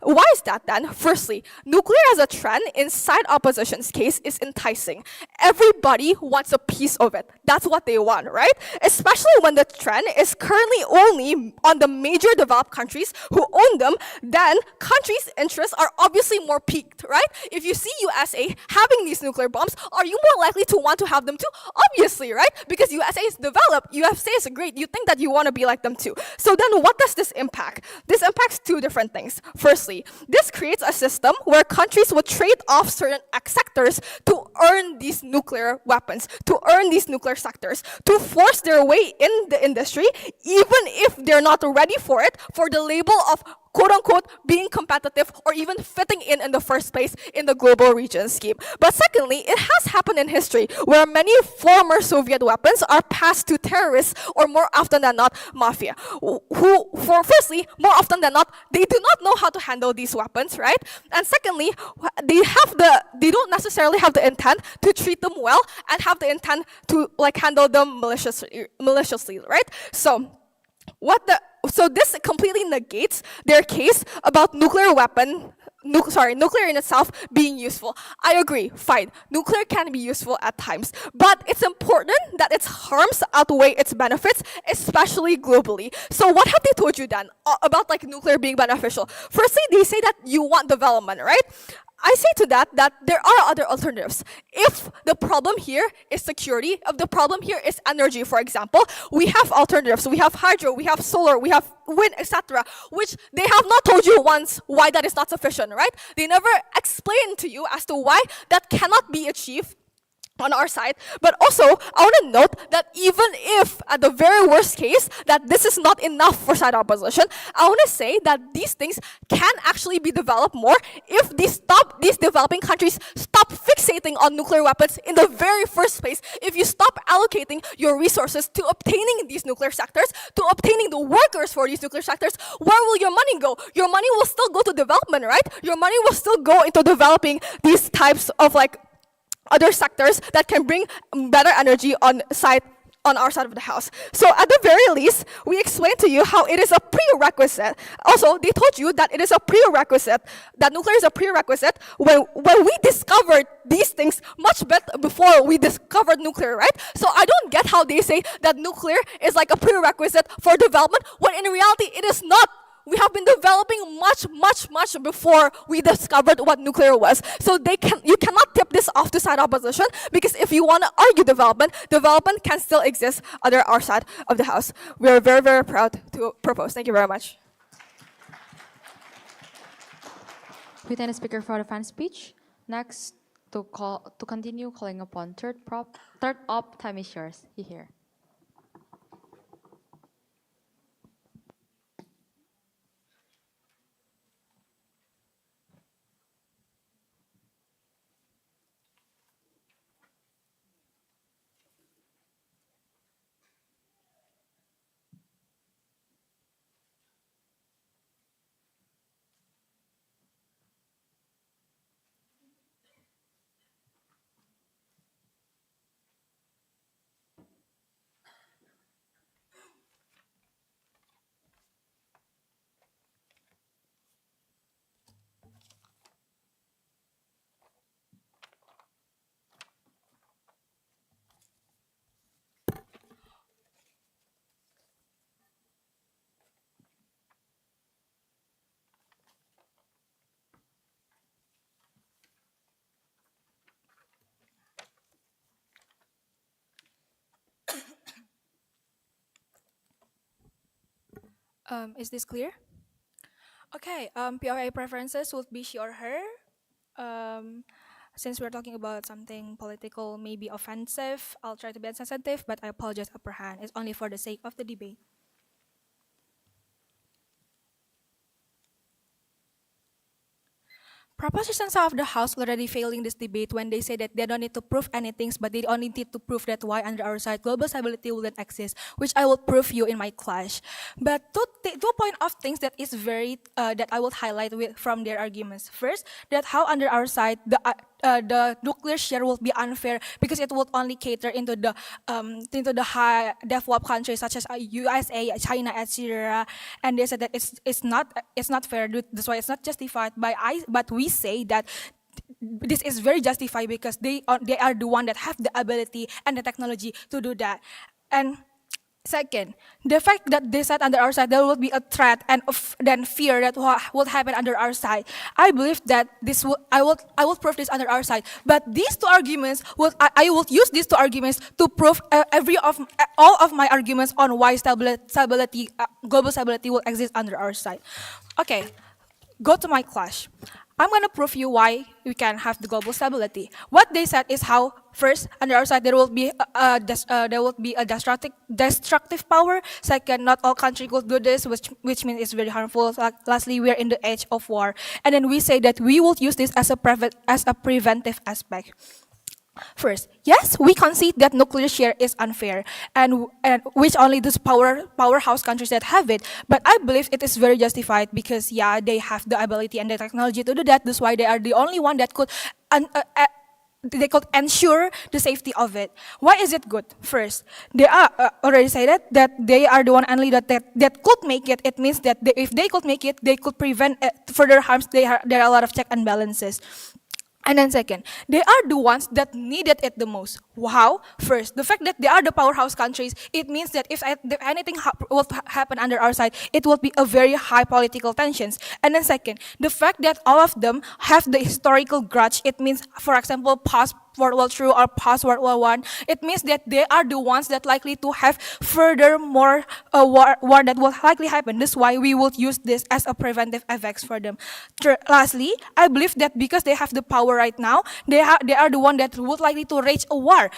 Why is that then? Firstly, nuclear as a trend in side opposition's case is enticing. Everybody wants a piece of it. That's what they want, right? Especially when the trend is currently only on the major developed countries who own them, then countries' interests are obviously more piqued, right? If you see USA having these nuclear bombs, are you more likely to want to have them too? Obviously, right? Because USA is developed, USA is great, you think that you want to be like them too. So then what does this impact? This impacts two different things. Firstly, this creates a system where countries would trade off certain sectors to earn these nuclear weapons, to earn these nuclear sectors, to force their way in the industry, even if they're not ready for it, for the label of quote unquote being competitive or even fitting in the first place in the global region scheme. But secondly, it has happened in history where many former Soviet weapons are passed to terrorists or more often than not mafia, who for firstly more often than not they do not know how to handle these weapons, right? And secondly, they don't necessarily have the intent to treat them well and have the intent to like handle them maliciously, right? So this completely negates their case about nuclear in itself being useful. I agree, fine. Nuclear can be useful at times, but it's important that its harms outweigh its benefits, especially globally. So what have they told you then about like nuclear being beneficial? Firstly, they say that you want development, right? I say to that there are other alternatives. If the problem here is security, if the problem here is energy, for example, we have alternatives. We have hydro, we have solar, we have wind, etc., which they have not told you once why that is not sufficient, right? They never explain to you as to why that cannot be achieved on our side. But also, I want to note that even if, at the very worst case, that this is not enough for side opposition, I want to say that these things can actually be developed more if these developing countries stop fixating on nuclear weapons in the very first place. If you stop allocating your resources to obtaining these nuclear sectors, to obtaining the workers for these nuclear sectors, where will your money go? Your money will still go to development, right? Your money will still go into developing these types of like other sectors that can bring better energy on our side of the house. So at the very least, we explained to you how it is a prerequisite. Also, they told you that it is a prerequisite, that nuclear is a prerequisite when we discovered these things much better before we discovered nuclear, right? So I don't get how they say that nuclear is like a prerequisite for development when in reality it is not. We have been developing much before we discovered what nuclear was. So you cannot tip this off to side opposition, because if you want to argue development can still exist under our side of the house. We are very proud to propose. Thank you very much.
With any speaker for the fan speech. Next, to continue calling upon third up, time is yours. Here.
Is this clear? Okay, POA preferences would be she or her. Um, since we're talking about something political, maybe offensive, I'll try to be insensitive, but I apologize upper hand. It's only for the sake of the debate. Propositions of the House already failing this debate when they say that they don't need to prove anything, but they only need to prove that why under our side global stability wouldn't exist, which I will prove you in my clash. But two point of things that is very that I will highlight from their arguments. First, that how under our side the nuclear share will be unfair because it would only cater into the high developed countries such as USA, China, etc. And they said that it's not fair. That's why it's not justified. But we say that this is very justified because they are the one that have the ability and the technology to do that. And second, the fact that they said under our side there will be a threat and then fear that what will happen under our side. I believe that I will prove this under our side. But these two arguments I will use these two arguments to prove all of my arguments on why stability, global stability will exist under our side. Okay, go to my clash. I'm gonna prove you why we can have the global stability. What they said is how first, on the other side, there will be a destructive power. Second, not all countries could do this, which means it's very harmful. Lastly, we are in the age of war, and then we say that we will use this as a preventive aspect. First, yes, we concede that nuclear share is unfair, and which only those powerhouse countries that have it. But I believe it is very justified because yeah, they have the ability and the technology to do that. That's why they are the only one that could. They could ensure the safety of it. Why is it good? First, they are already said that they are the one only that could make it. It means that if they could make it, they could prevent further harms. There are a lot of check and balances. And then second, they are the ones that needed it the most. How? First, the fact that they are the powerhouse countries, it means that if anything will happen under our side, it will be a very high political tensions. And then second, the fact that all of them have the historical grudge, it means, for example, past World War II or post World War I, it means that they are the ones that likely to have further more war that will likely happen. That's why we would use this as a preventive effects for them. Lastly, I believe that because they have the power right now, they are the one that would likely to wage a war.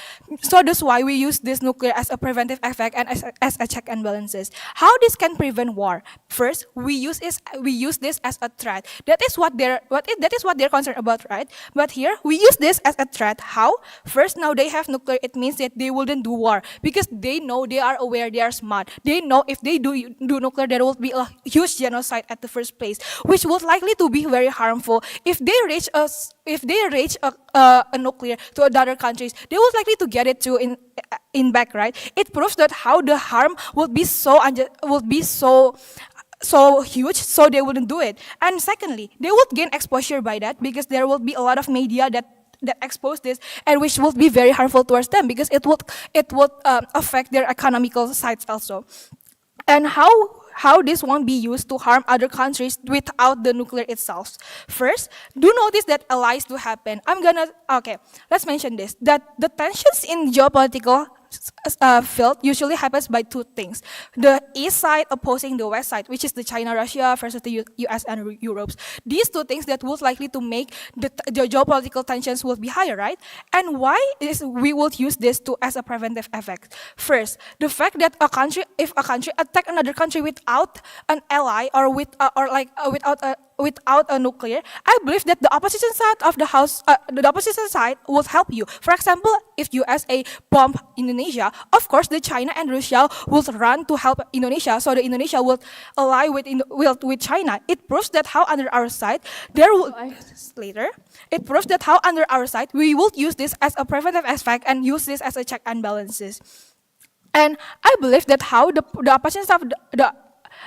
So that's why we use this nuclear as a preventive effect and as a check and balances. How this can prevent war? First, we use this as a threat. That is what they're concerned about, right? But here we use this as a threat. How? First, now they have nuclear. It means that they wouldn't do war because they know, they are aware, they are smart. They know if they do nuclear, there will be a huge genocide at the first place, which would likely to be very harmful. If they reach a nuclear to other countries, they would likely to get it too in back, right? It proves that how the harm will be so huge, so they wouldn't do it. And secondly, they would gain exposure by that because there will be a lot of media that expose this, and which would be very harmful towards them because it would affect their economical sides also. And how this won't be used to harm other countries without the nuclear itself. First, do notice that allies do happen. Let's mention this, that the tensions in geopolitical field usually happens by two things. The east side opposing the west side, which is the China, Russia versus the US and Europe. These two things that would likely to make the geopolitical tensions will be higher, right? And why is we would use this to as a preventive effect? First, the fact that if a country attack another country without an ally or without a nuclear, I believe that the opposition side of the opposition side will help you. For example, if USA bomb Indonesia, of course the China and Russia will run to help Indonesia, so the Indonesia will ally with China. It proves that how under our side it proves that how under our side we will use this as a preventive aspect and use this as a check and balances. And I believe that how the opposition side of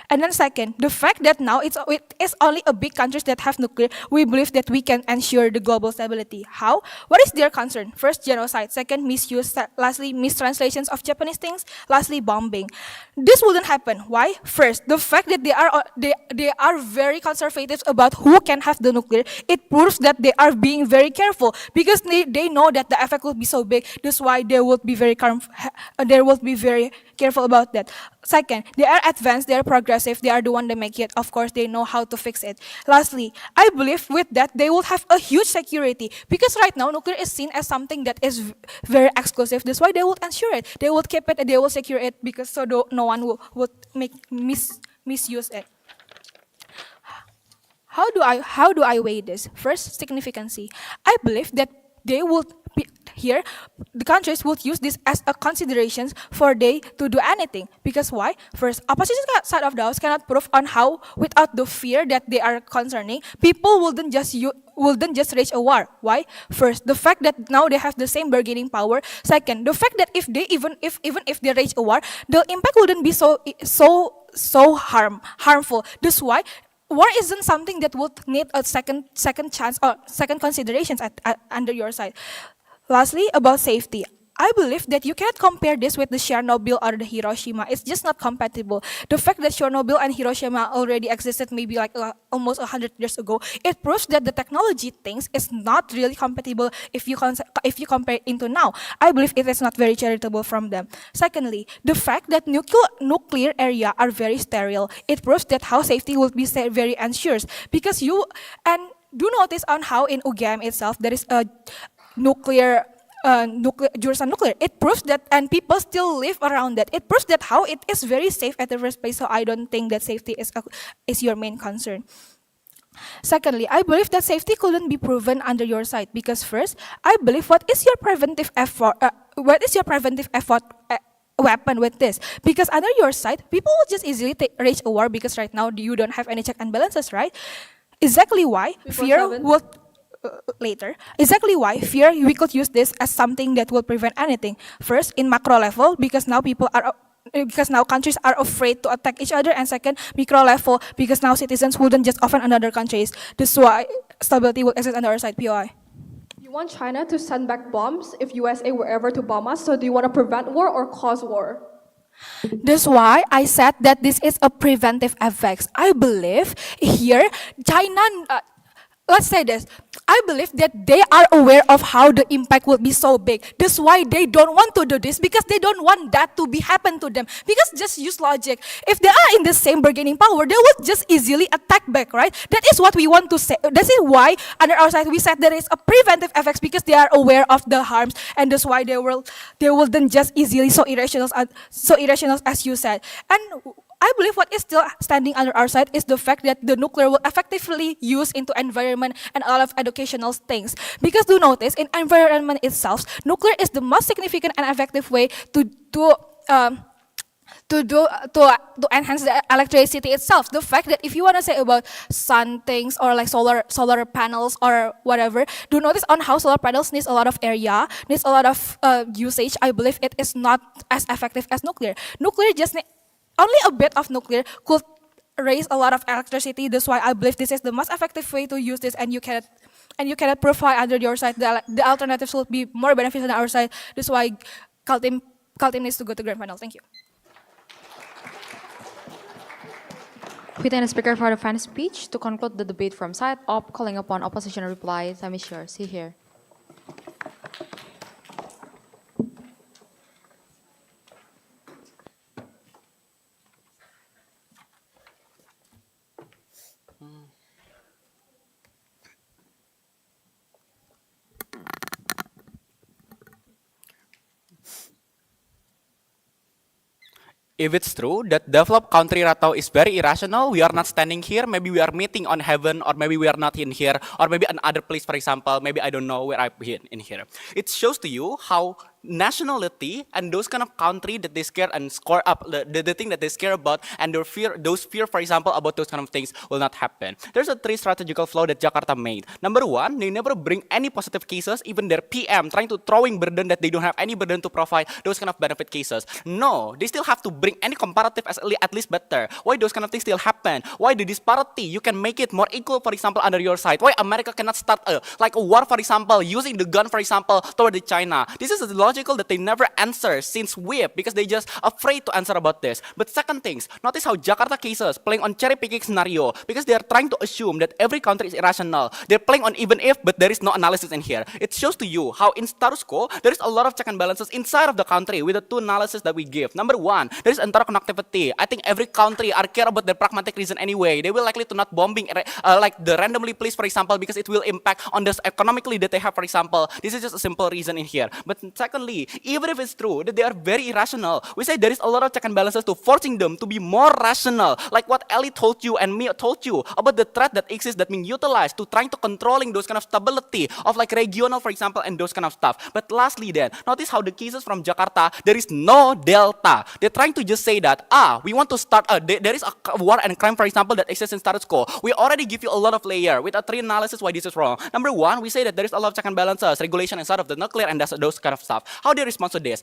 and then second, the fact that now it is only a big countries that have nuclear, we believe that we can ensure the global stability. How? What is their concern? First, genocide. Second, misuse. Lastly, mistranslations of Japanese things. Lastly, bombing. This wouldn't happen. Why? First, the fact that they are very conservative about who can have the nuclear, it proves that they are being very careful because they know that the effect will be so big. That's why they would be very careful about that. Second, they are advanced, they are progressive, they are the one that make it. Of course, they know how to fix it. Lastly, I believe with that, they will have a huge security because right now, nuclear is seen as something that is very exclusive. That's why they will ensure it. They will keep it and they will secure it because so no one would misuse it. How do I weigh this? First, significancy. I believe that they would here the countries would use this as a considerations for they to do anything because why? First, opposition side of the house cannot prove on how without the fear that they are concerning people wouldn't just rage a war. Why? First, the fact that now they have the same bargaining power. Second, the fact that if they rage a war, the impact wouldn't be so harmful. That's why war isn't something that would need a second chance or second considerations under your side. Lastly, about safety. I believe that you cannot compare this with the Chernobyl or the Hiroshima. It's just not compatible. The fact that Chernobyl and Hiroshima already existed maybe like almost 100 years ago, it proves that the technology things is not really compatible if you compare it into now. I believe it is not very charitable from them. Secondly, the fact that nuclear area are very sterile, it proves that how safety will be very ensured because do notice on how in UGM itself there is a nuclear Jurusan nuclear. It proves that, and people still live around that. It proves that how it is very safe at the first place. So I don't think that safety is your main concern. Secondly, I believe that safety couldn't be proven under your side because first, I believe what is your preventive effort? Weapon with this? Because under your side, people will just easily wage a war because right now you don't have any check and balances, right? Exactly why
Before
fear
seven?
will later. Exactly why fear we could use this as something that will prevent anything. First, in macro level, because now countries are afraid to attack each other, and second, micro level, because now citizens wouldn't just offend another countries. That's why stability will exist on our side. POI.
You want China to send back bombs if USA were ever to bomb us, so do you want to prevent war or cause war?
That's why I said that this is a preventive effects. I believe here China. Let's say this. I believe that they are aware of how the impact will be so big. That's why they don't want to do this because they don't want that to be happen to them. Because just use logic. If they are in the same bargaining power, they will just easily attack back, right? That is what we want to say. That is why under our side we said there is a preventive effects because they are aware of the harms, and that's why they will then just easily so irrational as you said. And I believe what is still standing under our side is the fact that the nuclear will effectively use into environment and a lot of educational things. Because do notice, in environment itself, nuclear is the most significant and effective way to enhance the electricity itself. The fact that if you want to say about sun things or like solar panels or whatever, do notice on how solar panels needs a lot of area, needs a lot of usage. I believe it is not as effective as nuclear. Nuclear just only a bit of nuclear could raise a lot of electricity. That's why I believe this is the most effective way to use this, and you cannot provide under your side. The alternatives will be more beneficial on our side. That's why Kaltim needs to go to grand final. Thank you.
We thank the speaker for the final speech. To conclude the debate from side up, calling upon opposition reply. Time is yours. See here.
If it's true that developed country Ratau is very irrational, we are not standing here, maybe we are meeting on heaven, or maybe we are not in here, or maybe another place, for example, maybe I don't know where I've been in here. It shows to you how nationality and those kind of country that they scare and score up, the thing that they scare about, and those fear, for example, about those kind of things will not happen. There's a three strategical flaw that Jakarta made. Number one, they never bring any positive cases, even their PM trying to throwing burden that they don't have any burden to provide those kind of benefit cases. No, they still have to bring any comparative as at least better. Why those kind of things still happen? Why the disparity? You can make it more equal, for example, under your side. Why America cannot start a war, for example, using the gun, for example, toward the China? This is logical that they never answer since whip because they just afraid to answer about this. But second things, notice how Jakarta cases playing on cherry picking scenario because they are trying to assume that every country is irrational. They're playing on even if, but there is no analysis in here. It shows to you how in status quo there is a lot of check and balances inside of the country with the two analysis that we give. Number one, there is interconnectivity. I think every country are care about their pragmatic reason anyway. They will likely to not bombing like the randomly placed, for example, because it will impact on this economically that they have, for example. This is just a simple reason in here. But secondly, even if it's true that they are very irrational, we say there is a lot of check and balances to forcing them to be more rational, like what Ellie told you and me told you about the threat that exists that being utilized to trying to controlling those kind of stability of like regional, for example, and those kind of stuff. But lastly then, notice how the cases from Jakarta, there is no delta. They're trying to just say that, we want to start, there is a war and crime, for example, that exists in status quo. We already give you a lot of layer with a three analysis why this is wrong. Number one, we say that there is a lot of check and balances, regulation inside of the nuclear and those kind of stuff. How they respond to this?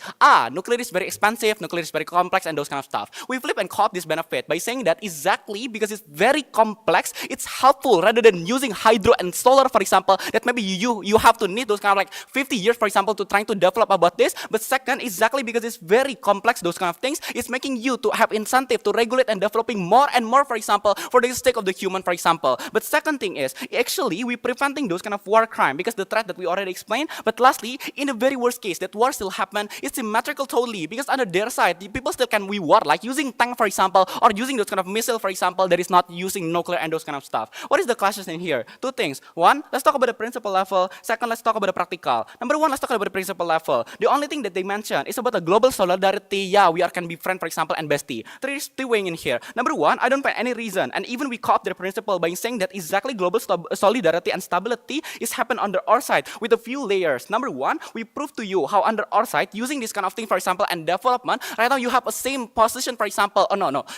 Nuclear is very expensive, nuclear is very complex, and those kind of stuff. We flip and cop this benefit by saying that exactly because it's very complex, it's helpful rather than using hydro and solar, for example, that maybe you have to need those kind of like 50 years, for example, to trying to develop about this. But second, exactly because it's very complex, those kind of things, it's making you to have incentive to regulate and developing more and more, for example, for the sake of the human, for example. But second thing is, actually, we preventing those kind of war crime because the threat that we already explained. But lastly, in the very worst case, that war still happen, it's symmetrical totally, because under their side, the people still can we war, like using tank, for example, or using those kind of missile, for example, that is not using nuclear and those kind of stuff. What is the clashes in here? Two things. One, let's talk about the principle level. Second, let's talk about the practical. Number one, let's talk about the principle level. The only thing that they mention is about the global solidarity. Yeah, we can be friend, for example, and bestie. There is three weighing in here. Number one, I don't find any reason, and even we cop their principle by saying that exactly global solidarity and stability is happen under our side with a few layers. Number one, we prove to you how under our side, using this kind of thing, for example, and development, right now you have a same position, for example,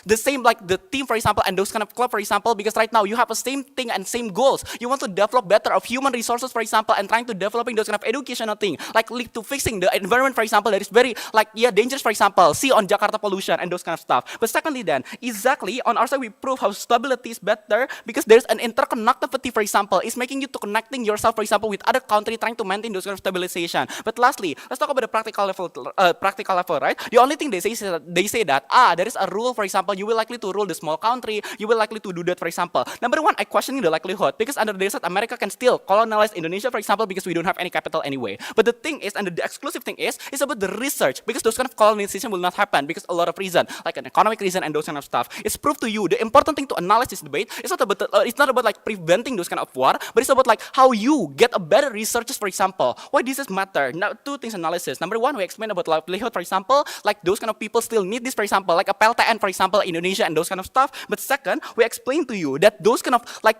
the same like the team, for example, and those kind of club, for example, because right now you have a same thing and same goals. You want to develop better of human resources, for example, and trying to developing those kind of educational thing, like lead to fixing the environment, for example, that is very like dangerous, for example, see on Jakarta pollution and those kind of stuff. But secondly, then exactly on our side we prove how stability is better because there's an interconnectivity, for example, is making you to connecting yourself, for example, with other country trying to maintain those kind of stabilization. But lastly, let's talk about the practical level, right? The only thing they say is that there is a rule, for example, you will likely to rule the small country, you will likely to do that, for example. Number one, I questioning the likelihood because under their side, America can still colonize Indonesia, for example, because we don't have any capital anyway. But the thing is, and the exclusive thing is about the research because those kind of colonization will not happen because a lot of reason, like an economic reason and those kind of stuff. It's proved to you. The important thing to analyze this debate is not about like preventing those kind of war, but it's about like how you get a better researches, for example. Why this is matter? Now, two things analysis. Number one, we explain about livelihood, for example, like those kind of people still need this, for example, like a PLTN, for example, Indonesia and those kind of stuff. But second, we explain to you that those kind of like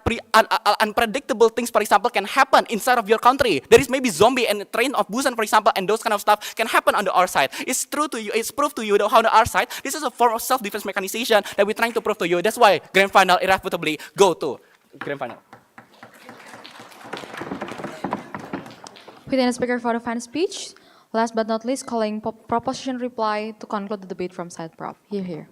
unpredictable things, for example, can happen inside of your country. There is maybe zombie and train of Busan, for example, and those kind of stuff can happen on the our side. It's true to you. It's proved to you that how on our side, this is a form of self-defense mechanization that we're trying to prove to you. That's why grand final irrefutably go to grand final.
Within a speaker for the final speech, last but not least, calling proposition reply to conclude the debate from side prop. Here.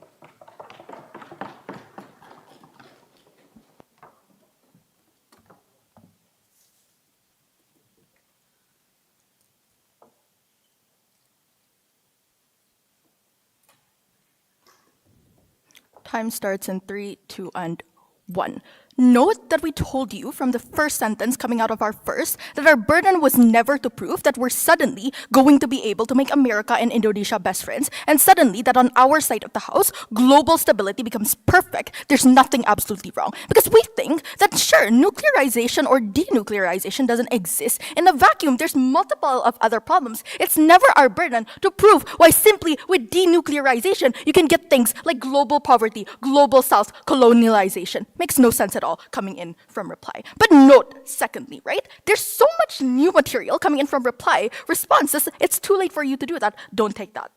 Time starts in 3, 2, and 1. Note that we told you from the first sentence coming out of our first that our burden was never to prove that we're suddenly going to be able to make America and Indonesia best friends, and suddenly that on our side of the house, global stability becomes perfect. There's nothing absolutely wrong. Because we think that sure, nuclearization or denuclearization doesn't exist in a vacuum. There's multiple of other problems. It's never our burden to prove why simply with denuclearization you can get things like global poverty, global south, colonialization. Makes no sense at all coming in from reply. But note, secondly, right? There's so much new material coming in from reply responses. It's too late for you to do that. Don't take that.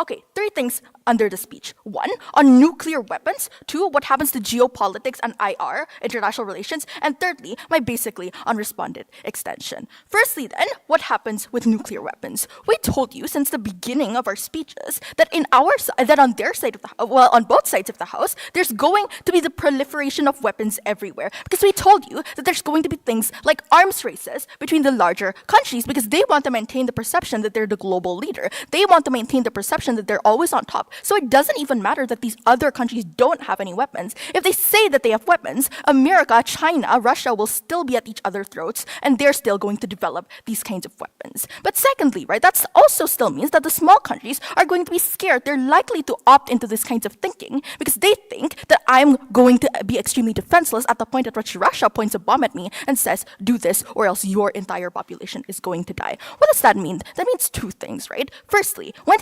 Okay, 3 things under the speech. 1, on nuclear weapons. 2, what happens to geopolitics and IR, international relations. And thirdly, my basically unresponded extension. Firstly then, what happens with nuclear weapons? We told you since the beginning of our speeches that that on their side of the on both sides of the house, there's going to be the proliferation of weapons everywhere. Because we told you that there's going to be things like arms races between the larger countries because they want to maintain the perception that they're the global leader. They want to maintain the perception that they're always on top. So it doesn't even matter that these other countries don't have any weapons. If they say that they have weapons, America, China, Russia will still be at each other's throats and they're still going to develop these kinds of weapons. But secondly, right, that also still means that the small countries are going to be scared. They're likely to opt into this kinds of thinking because they think that I'm going to be extremely defenseless at the point at which Russia points a bomb at me and says, do this or else your entire population is going to die. What does that mean? That means 2 things, right? Firstly, when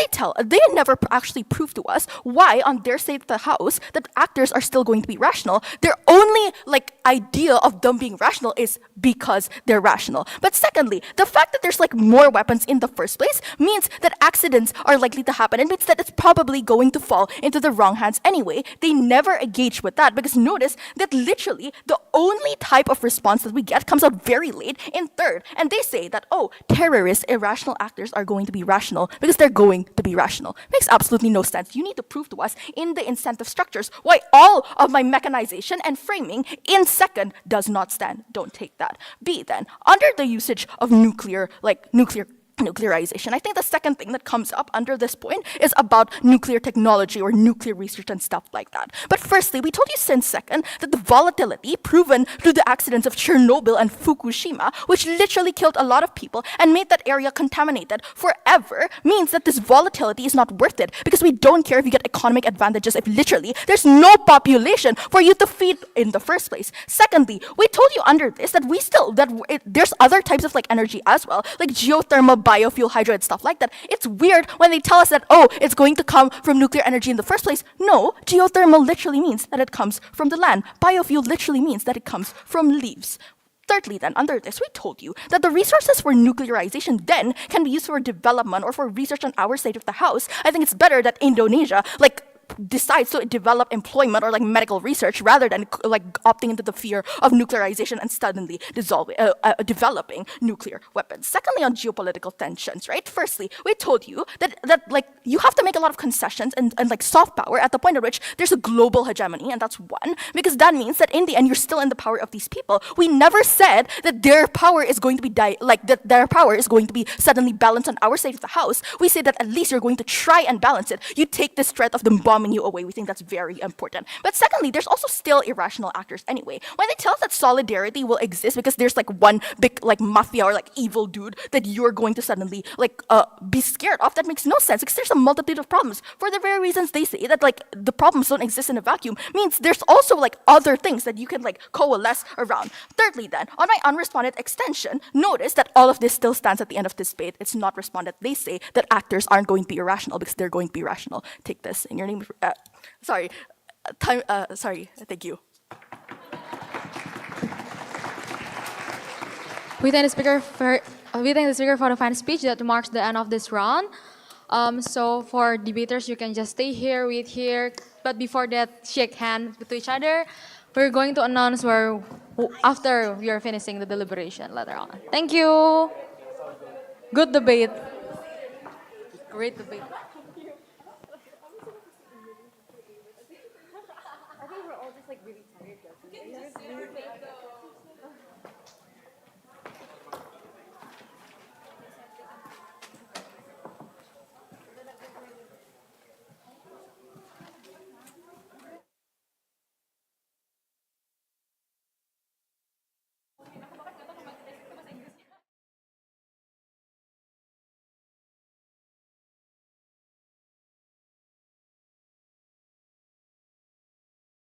they never actually prove to us why on their side of the house that actors are still going to be rational. Their only idea of them being rational is because they're rational. But secondly, the fact that there's more weapons in the first place means that accidents are likely to happen. It means that it's probably going to fall into the wrong hands anyway. They never engage with that because notice that literally the only type of response that we get comes out very late in third. And they say that, terrorists, irrational actors are going to be rational because they're going to be rational. Makes absolutely no sense. You need to prove to us in the incentive structures why all of my mechanization and framing in second does not stand. Don't take that. B then, under the usage of nuclear nuclearization. I think the second thing that comes up under this point is about nuclear technology or nuclear research and stuff like that. But firstly, we told you since second that the volatility proven through the accidents of Chernobyl and Fukushima, which literally killed a lot of people and made that area contaminated forever, means that this volatility is not worth it because we don't care if you get economic advantages if literally there's no population for you to feed in the first place. Secondly, we told you under this that there's other types of like energy as well, like geothermal, biofuel, hydro, and stuff like that. It's weird when they tell us that, oh, it's going to come from nuclear energy in the first place. No, geothermal literally means that it comes from the land. Biofuel literally means that it comes from leaves. Thirdly, then, under this, we told you that the resources for nuclearization then can be used for development or for research on our side of the house. I think it's better that Indonesia, like, decides to develop employment or like medical research rather than like opting into the fear of nuclearization and suddenly developing nuclear weapons. Secondly, on geopolitical tensions, right? Firstly, we told you that like you have to make a lot of concessions and like soft power at the point at which there's a global hegemony, and that's one, because that means that in the end you're still in the power of these people. We never said that their power is going to be that their power is going to be suddenly balanced on our side of the house. We say that at least you're going to try and balance it. You take this threat of them bombing you away. We think that's very important. But secondly, there's also still irrational actors anyway. When they tell us that solidarity will exist because there's like one big like mafia or like evil dude that you're going to suddenly like be scared of, that makes no sense because there's a multitude of problems. For the very reasons they say that like the problems don't exist in a vacuum means there's also like other things that you can like coalesce around. Thirdly, then, on my unresponded extension, notice that all of this still stands at the end of this debate. It's not responded. They say that actors aren't going to be irrational because they're going to be irrational. Take this in your name. Sorry. Sorry. Thank you.
We thank the speaker for the final speech that marks the end of this round. So for debaters, you can just stay here, wait here. But before that, shake hands to each other. We're going to announce after we are finishing the deliberation later on. Thank you. Good debate. Great debate.